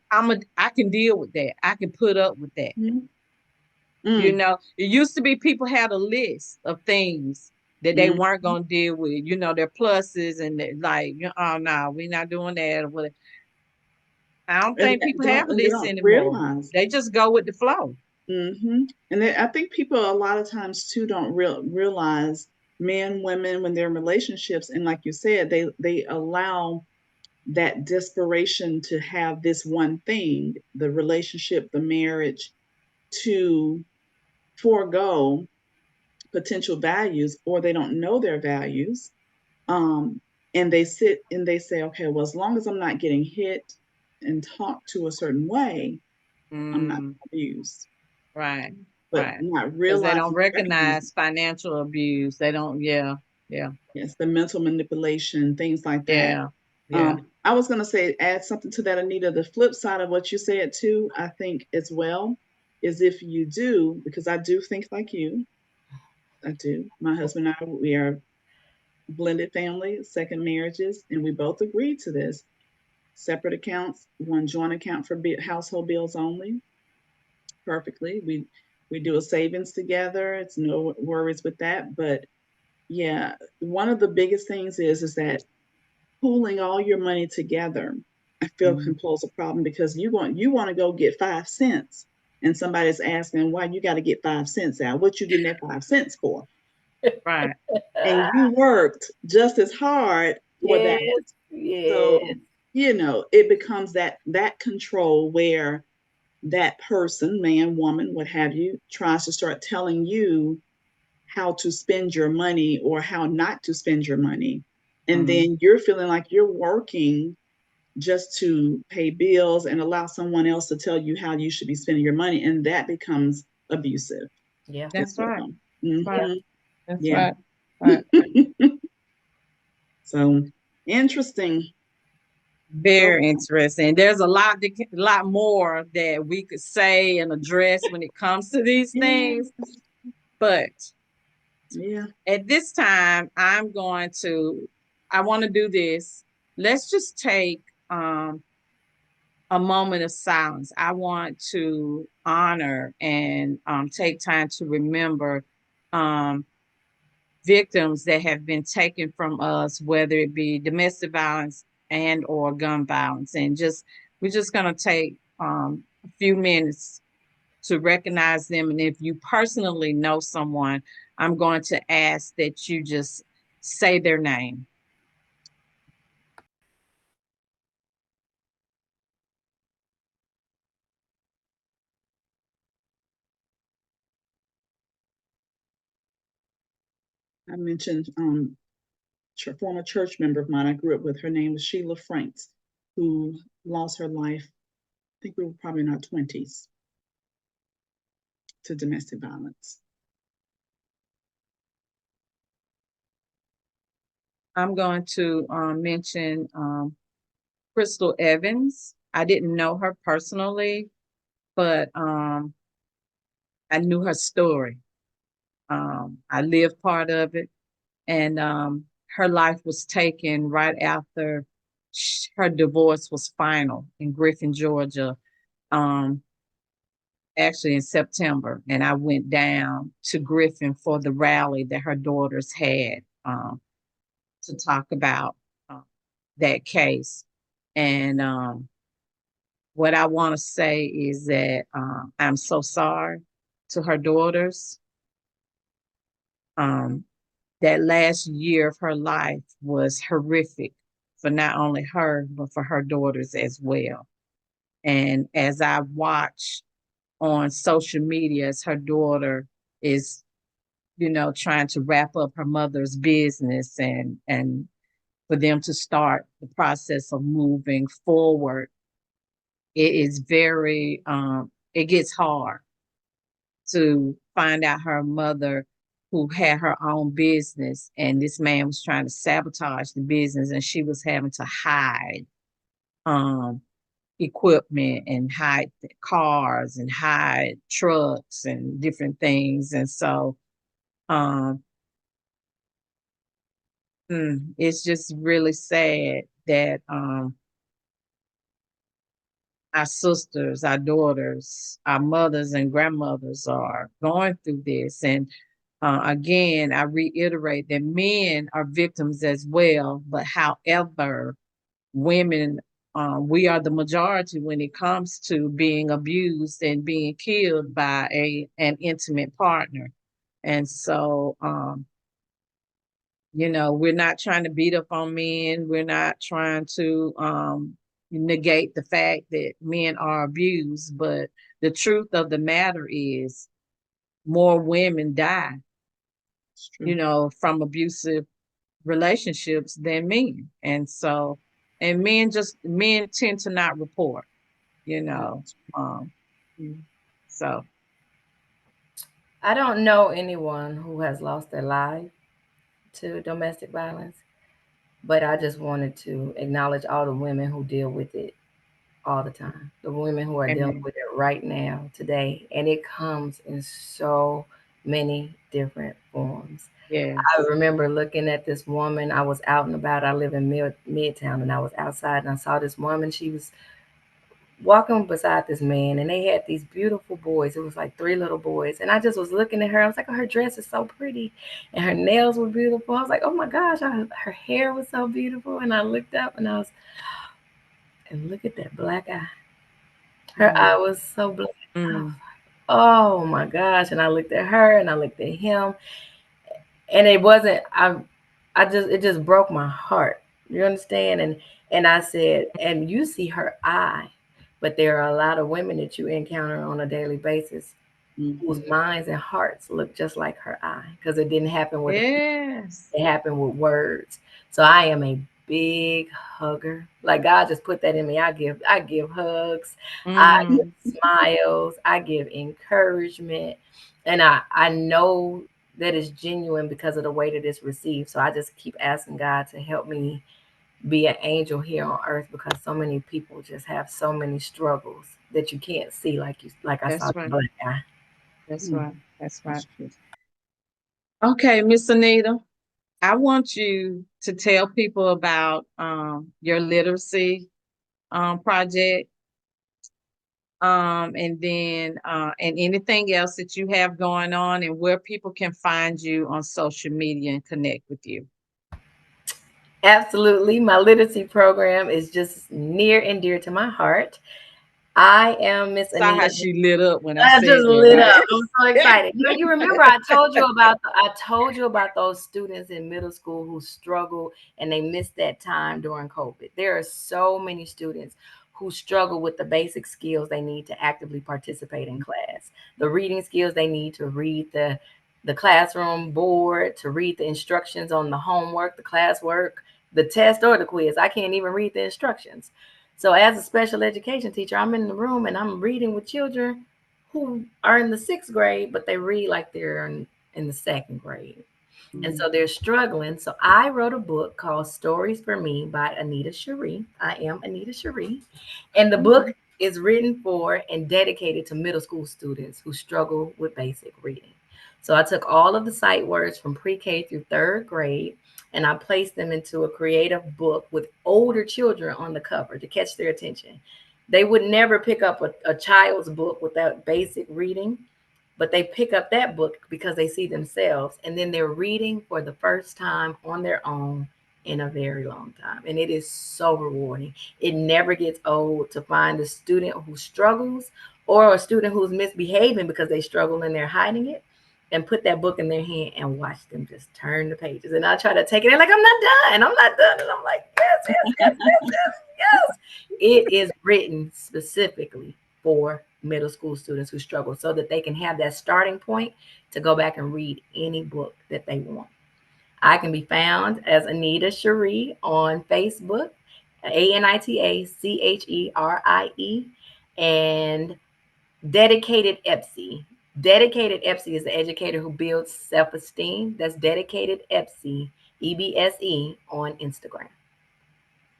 I can deal with that. I can put up with that. Mm-hmm. Mm, It used to be people had a list of things that they mm. weren't going to deal with, their pluses and like, oh no, we're not doing that or whatever. I don't And think people have they lists don't anymore. realize. They just go with the flow. Mm-hmm. And I think people a lot of times too don't realize men, women when they're in relationships, and like you said, they allow that desperation to have this one thing, the relationship, the marriage, to forego potential values, or they don't know their values. Um, and they sit and they say, okay, well, as long as I'm not getting hit and talked to a certain way, I'm not Mm, abused. right, But right. not Because they don't realizing, recognizing, recognize financial abuse. They don't, yeah, yeah, yes, the mental manipulation, things like that. yeah, yeah. I was going to say, add something to that, Anita. The flip side of what you said too, I think as well, is if you do, because I do think like you, I do. My husband and I, we are blended family, second marriages, and we both agreed to this. Separate accounts, one joint account for household bills only. Perfectly. We do a savings together. It's no worries with that. But yeah, one of the biggest things is that pooling all your money together, I feel Mm, can pose a problem because you want to go get 5 cents, and somebody's asking why you got to get 5 cents out. What you getting that 5 cents for? right. And you worked just as hard for that. Yes, yes. So, it becomes that control where that person, man, woman, what have you, tries to start telling you how to spend your money or how not to spend your money. And Mm, then you're feeling like you're working just to pay bills and allow someone else to tell you how you should be spending your money. And that becomes abusive Yeah. as that's right. well. Right. Hmm. That's Yeah. right. Right. So interesting. So, Very interesting. There's a lot more that we could say and address when it comes to these yeah. things. But Yeah. at this time, I want to do this. Let's just take a moment of silence. I want to honor and take time to remember um, victims that have been taken from us, whether it be domestic violence, and or gun violence. And just we're just going to take a few minutes to recognize them. And if you personally know someone, I'm going to ask that you just say their name. I mentioned former church member of mine I grew up with. Her name was Sheila Franks, who lost her life, I think we were probably in our 20s, to domestic violence. I'm going to mention Crystal Evans. I didn't know her personally, but I knew her story. I lived part of it, and her life was taken right after her divorce was final in Griffin, Georgia. Um, actually in September, and I went down to Griffin for the rally that her daughters had to talk about uh, that case. And what I want to say is that I'm so sorry to her daughters. Um, that last year of her life was horrific for not only her, but for her daughters as well. And as I watch on social media, as her daughter is, trying to wrap up her mother's business and for them to start the process of moving forward, it is very it gets hard to find out her mother who had her own business and this man was trying to sabotage the business and she was having to hide um equipment and hide cars and hide trucks and different things. And so um it's just really sad that our sisters, our daughters, our mothers and grandmothers are going through this. And again, I reiterate that men are victims as well, but however, women, we are the majority when it comes to being abused and being killed by an intimate partner. And so, we're not trying to beat up on men. We're not trying to negate the fact that men are abused. But the truth of the matter is, more women die, from abusive relationships than men. And so, and men tend to not report, you know. Um, so, I don't know anyone who has lost their life to domestic violence, but I just wanted to acknowledge all the women who deal with it all the time. The women who are dealing amen. with it right now, today, and it comes in so many different forms. I Yes. remember looking at this woman. I was out and about. I live in Midtown, and I was outside, and I saw this woman. She was walking beside this man, and they had these beautiful boys. It was like three little boys, and I just was looking at her. I was like, "Oh, her dress is so pretty, and her nails were beautiful." I was like, "Oh my gosh, her hair was so beautiful." And I looked up, and look at that black eye. Her eye was so black. I was Mm. like, "Oh my gosh!" And I looked at her, and I looked at him, and it wasn't. I just it just broke my heart. You understand? And I said, and you see her eye, but there are a lot of women that you encounter on a daily basis whose Mm-hmm. minds and hearts look just like her eye because it didn't happen with a few, Yes. it happened with words. So I am a big hugger. Like God just put that in me. I give hugs, I Mm. give smiles, I give encouragement, and I know that is genuine because of the way that it's received. So I just keep asking God to help me be an angel here on earth because so many people just have so many struggles that you can't see like I saw That's the right. black guy. That's Mm, right. That's right. that's true. Okay, Miss Anita, I want you to tell people about your literacy project, and then and anything else that you have going on, and where people can find you on social media and connect with you. Absolutely. My literacy program is just near and dear to my heart. I am Miss Saw how Anita. she lit up when I I just said lit up. that. I'm so excited. You remember I told you about those students in middle school who struggle and they missed that time during COVID. There are so many students who struggle with the basic skills they need to actively participate in class. The reading skills they need to read the classroom board, to read the instructions on the homework, the classwork, the test or the quiz. I can't even read the instructions. So as a special education teacher, I'm in the room and I'm reading with children who are in the sixth grade, but they read like they're in the second grade. And so they're struggling. So I wrote a book called Stories for Me by Anita Cherie. I am Anita Cherie. And the book is written for and dedicated to middle school students who struggle with basic reading. So I took all of the sight words from pre-K through third grade and I placed them into a creative book with older children on the cover to catch their attention. They would never pick up a child's book without basic reading, but they pick up that book because they see themselves and then they're reading for the first time on their own in a very long time. And it is so rewarding. It never gets old to find a student who struggles or a student who's misbehaving because they struggle and they're hiding it and put that book in their hand and watch them just turn the pages. And I try to take it in like, I'm not done. I'm not done. And I'm like, yes, yes, yes, yes, yes, yes. It is written specifically for middle school students who struggle so that they can have that starting point to go back and read any book that they want. I can be found as Anita Cherie on Facebook, ANITACHERIE, and Dedicated EPSI. Dedicated EPSI is the educator who builds self esteem. That's Dedicated EPSI, EBSE, on Instagram.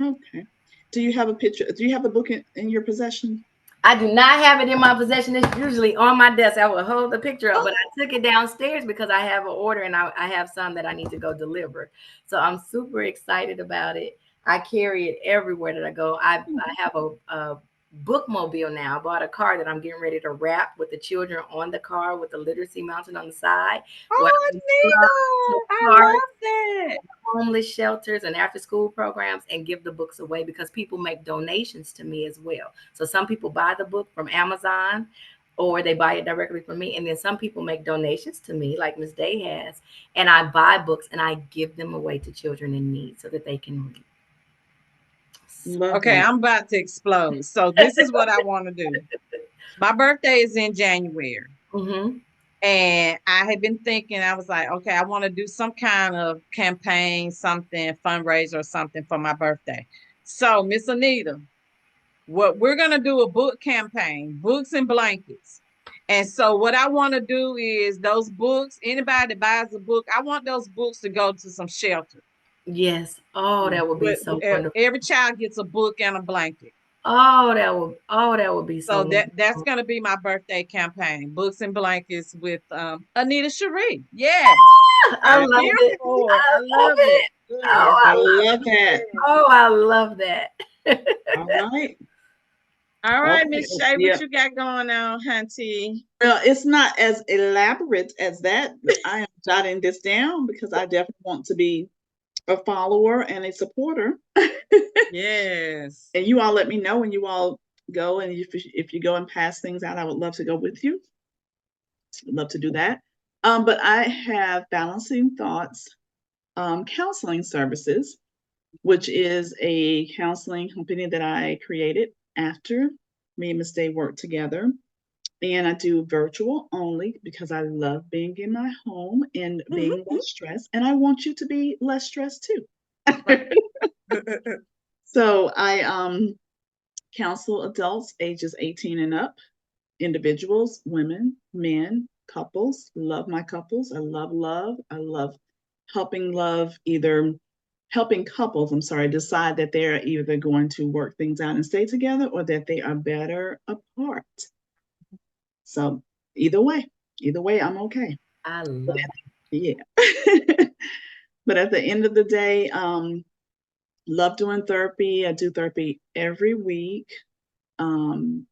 Okay. Do you have a picture? Do you have the book in your possession? I do not have it in my possession. It's usually on my desk. I will hold the picture up, Oh, but I took it downstairs because I have an order and I have some that I need to go deliver. So I'm super excited about it. I carry it everywhere that I go. I have a bookmobile now. I bought a car that I'm getting ready to wrap with the children on the car with the literacy mountain on the side. Where Oh, I can pull up to Anita, I parks, love that. homeless shelters and after school programs and give the books away because people make donations to me as well. So some people buy the book from Amazon or they buy it directly from me. And then some people make donations to me, like Miss Day has. And I buy books and I give them away to children in need so that they can read. love Okay, that. I'm about to explode. So this is what I want to do. My birthday is in January. Mm-hmm. And I had been thinking, I was like, okay, I want to do some kind of campaign, something, fundraiser or something for my birthday. So, Miss Anita, what we're going to do a book campaign, books and blankets. And so, what I want to do is those books, anybody that buys a book, I want those books to go to some shelter. Yes. Oh, that would be so wonderful. Every child gets a book and a blanket. Oh, that would be so So that's wonderful. gonna be my birthday campaign. Books and blankets with Anita Cherie. Yes. I I'm love here it. for it. I I love love it. it. Yes. Oh, I I love love that. Oh, I love that. All right. All right, Okay. Miss Shay, what Yeah. you got going on, hunty? Well, it's not as elaborate as that, but I am jotting this down because I definitely want to be a follower and a supporter. Yes. And you all let me know when you all go, and if you go and pass things out, I would love to go with you. I'd love to do that. But I have Balancing Thoughts Counseling Services, which is a counseling company that I created after me and Miss Day worked together. And I do virtual only because I love being in my home and being less stressed. And I want you to be less stressed too. So I counsel adults ages 18 and up, individuals, women, men, couples. Love my couples. I love love. I love helping love either helping couples, I'm sorry, decide that they're either going to work things out and stay together or that they are better apart. So either way, I'm okay. I But love yeah. But at the end of the day, love doing therapy. I do therapy every week. Um,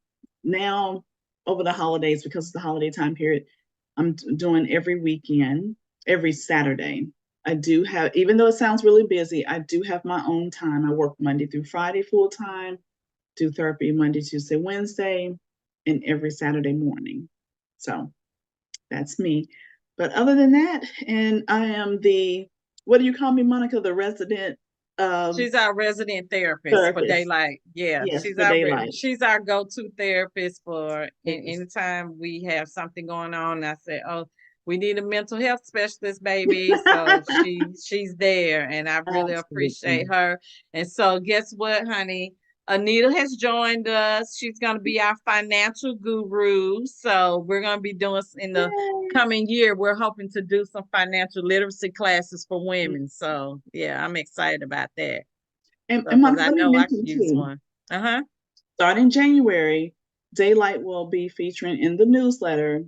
Now, over the holidays, because it's the holiday time period, I'm doing every weekend, every Saturday. I do have, even though it sounds really busy, I do have my own time. I work Monday through Friday full time, do therapy Monday, Tuesday, Wednesday, and every Saturday morning. So that's me. But other than that, and I am the, what do you call me, Monica? The resident She's our resident therapist for therapist. Daylight. Yeah, Yes, for daylight. she's our go-to therapist for Yes. anytime we have something going on. I say, "Oh, we need a mental health specialist, baby." So she's there, and I really appreciate Absolutely. her. And so, guess what, honey? Anita has joined us. She's going to be our financial guru. So we're going to be doing in the Yay. coming year. We're hoping to do some financial literacy classes for women. So yeah, I'm excited about that. So And because Monica, I let me know I mention could use too, one. Uh-huh. starting January, Daylight will be featuring in the newsletter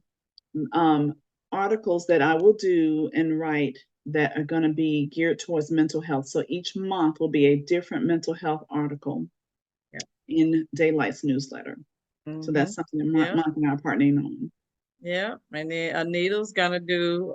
um, articles that I will do and write that are going to be geared towards mental health. So each month will be a different mental health article Yeah. in Daylight's newsletter. So Mm-hmm. that's something that Yeah. Monica and I are partnering on. Yeah. And then Anita's gonna do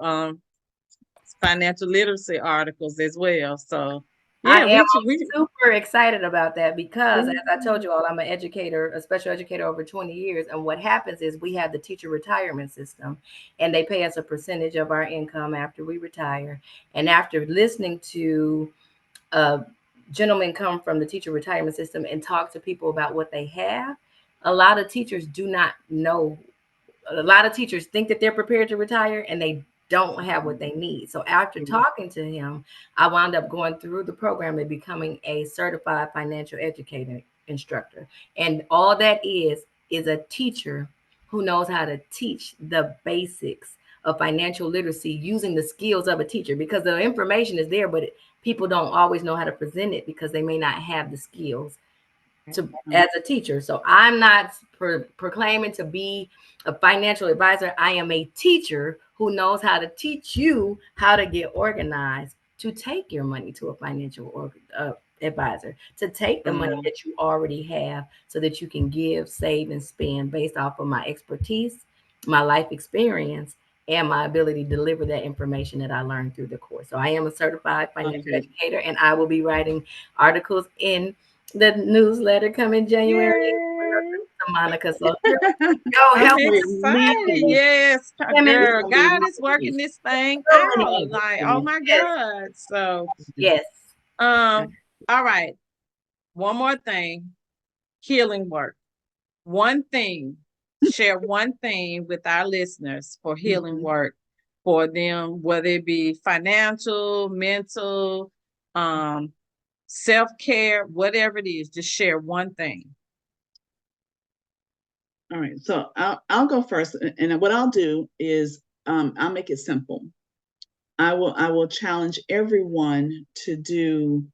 financial literacy articles as well. So I yeah, am we super excited about that because, as I told Ooh. you all, I'm an educator, a special educator over 20 years. And what happens is we have the teacher retirement system, and they pay us a percentage of our income after we retire. And after listening to a gentleman come from the teacher retirement system and talk to people about what they have, a lot of teachers do not know. A lot of teachers think that they're prepared to retire and they don't have what they need. So after talking to him, I wound up going through the program and becoming a certified financial educator instructor. And all that is a teacher who knows how to teach the basics of financial literacy using the skills of a teacher, because the information is there, but people don't always know how to present it because they may not have the skills to as a teacher. So I'm not proclaiming to be a financial advisor. I am a teacher who knows how to teach you how to get organized to take your money to a financial advisor, to take the money that you already have so that you can give, save, and spend based off of my expertise, my life experience, and my ability to deliver that information that I learned through the course. So I am a certified financial Okay. educator, and I will be writing articles in the newsletter coming January Yay. to Monica. So go I'm help us. excited. Yes, Women, girl. God is working Amazing. this thing so many out. Like, oh industries. my Yes, God. So yes. all right. One more thing. Healing work. One thing. Share one thing with our listeners for healing Mhm. work for them, whether it be financial, mental, um, self-care, whatever it is, just share one thing. All right. So I'll go first, and what I'll do is I'll make it simple. I will challenge everyone to do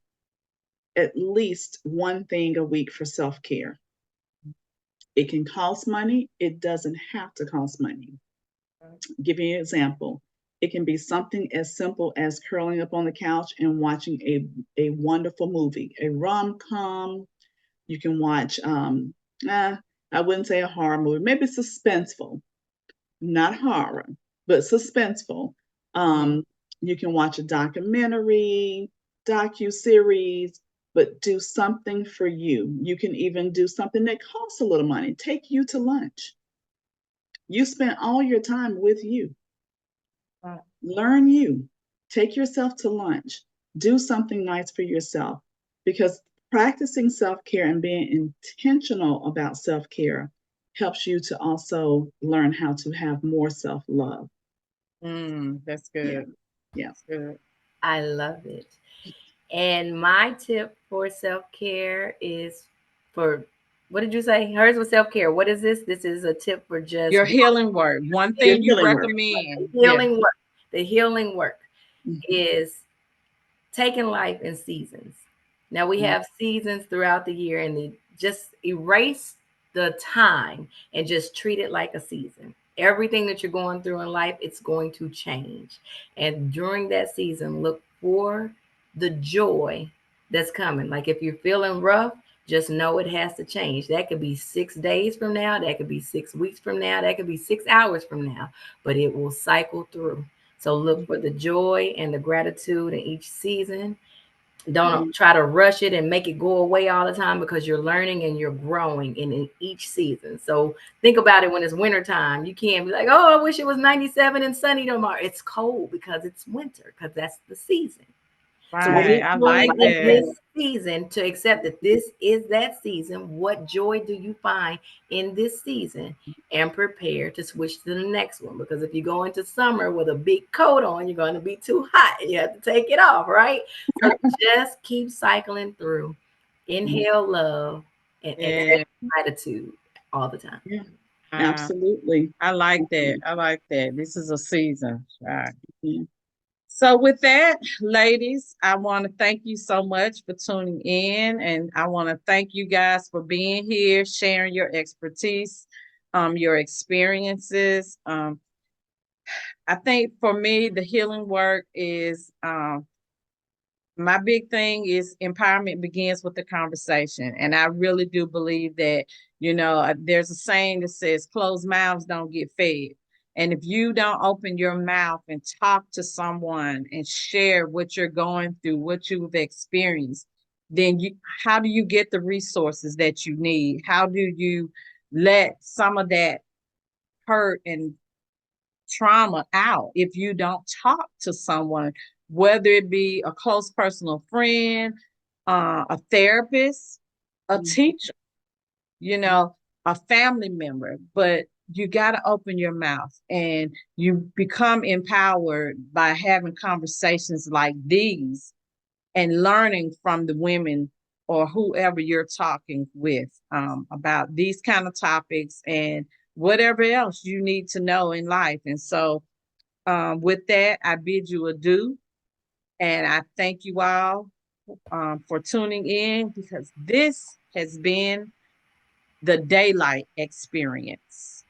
at least one thing a week for self care. It can cost money. It doesn't have to cost money. Give you an example. It can be something as simple as curling up on the couch and watching a wonderful movie, a rom com. You can watch, I wouldn't say a horror movie, maybe suspenseful, not horror, but suspenseful. Mhm. Um, you can watch a documentary, docu-series, but do something for you. You can even do something that costs a little money. Take you to lunch. You spent all your time with you. Learn you. Take yourself to lunch. Do something nice for yourself, because practicing self care and being intentional about self care helps you to also learn how to have more self love. That's Yeah. good. Yeah. That's good. I love it. And my tip for self care is for, what did you say? Hers was self care. What is this? This is a tip for just Your healing work. One Your thing you healing work. recommend. Yeah. healing work. The healing work Mhm. is taking life in seasons. Now we have seasons throughout the year, and they just erase the time and just treat it like a season. Everything that you're going through in life, it's going to change. And during that season, look for the joy that's coming. Like if you're feeling rough, just know it has to change. That could be 6 days from now, that could be 6 weeks from now, that could be 6 hours from now, but it will cycle through. So look for the joy and the gratitude in each season. Mhm. Don't try to rush it and make it go away all the time, because you're learning and you're growing in each season. So think about it when it's winter time. You can't be like, oh, I wish it was 97 and sunny tomorrow. It's cold because it's winter, because that's the season. So Right. get I joy like in that. this season, to accept that this is that season. What joy do you find in this season? And prepare to switch to the next one. Because if you go into summer with a big coat on, you're going to be too hot and you have to take it off, right? So just keep cycling through. Inhale love and Yeah. gratitude all the time. Yeah, Uh, absolutely. I like that. I like that. This is a season. Right. Yeah. So, with that, ladies, I want to thank you so much for tuning in. And I want to thank you guys for being here, sharing your expertise, your experiences. I think for me, the healing work is my big thing is empowerment begins with the conversation. And I really do believe that, there's a saying that says closed mouths don't get fed. And if you don't open your mouth and talk to someone and share what you're going through, what you've experienced, then how do you get the resources that you need? How do you let some of that hurt and trauma out if you don't talk to someone, whether it be a close personal friend, a therapist, a Mhm. teacher, you know, a family member? But you got to open your mouth, and you become empowered by having conversations like these and learning from the women or whoever you're talking with about these kind of topics and whatever else you need to know in life. And so, with that, I bid you adieu, and I thank you all for tuning in, because this has been the Daylight Experience.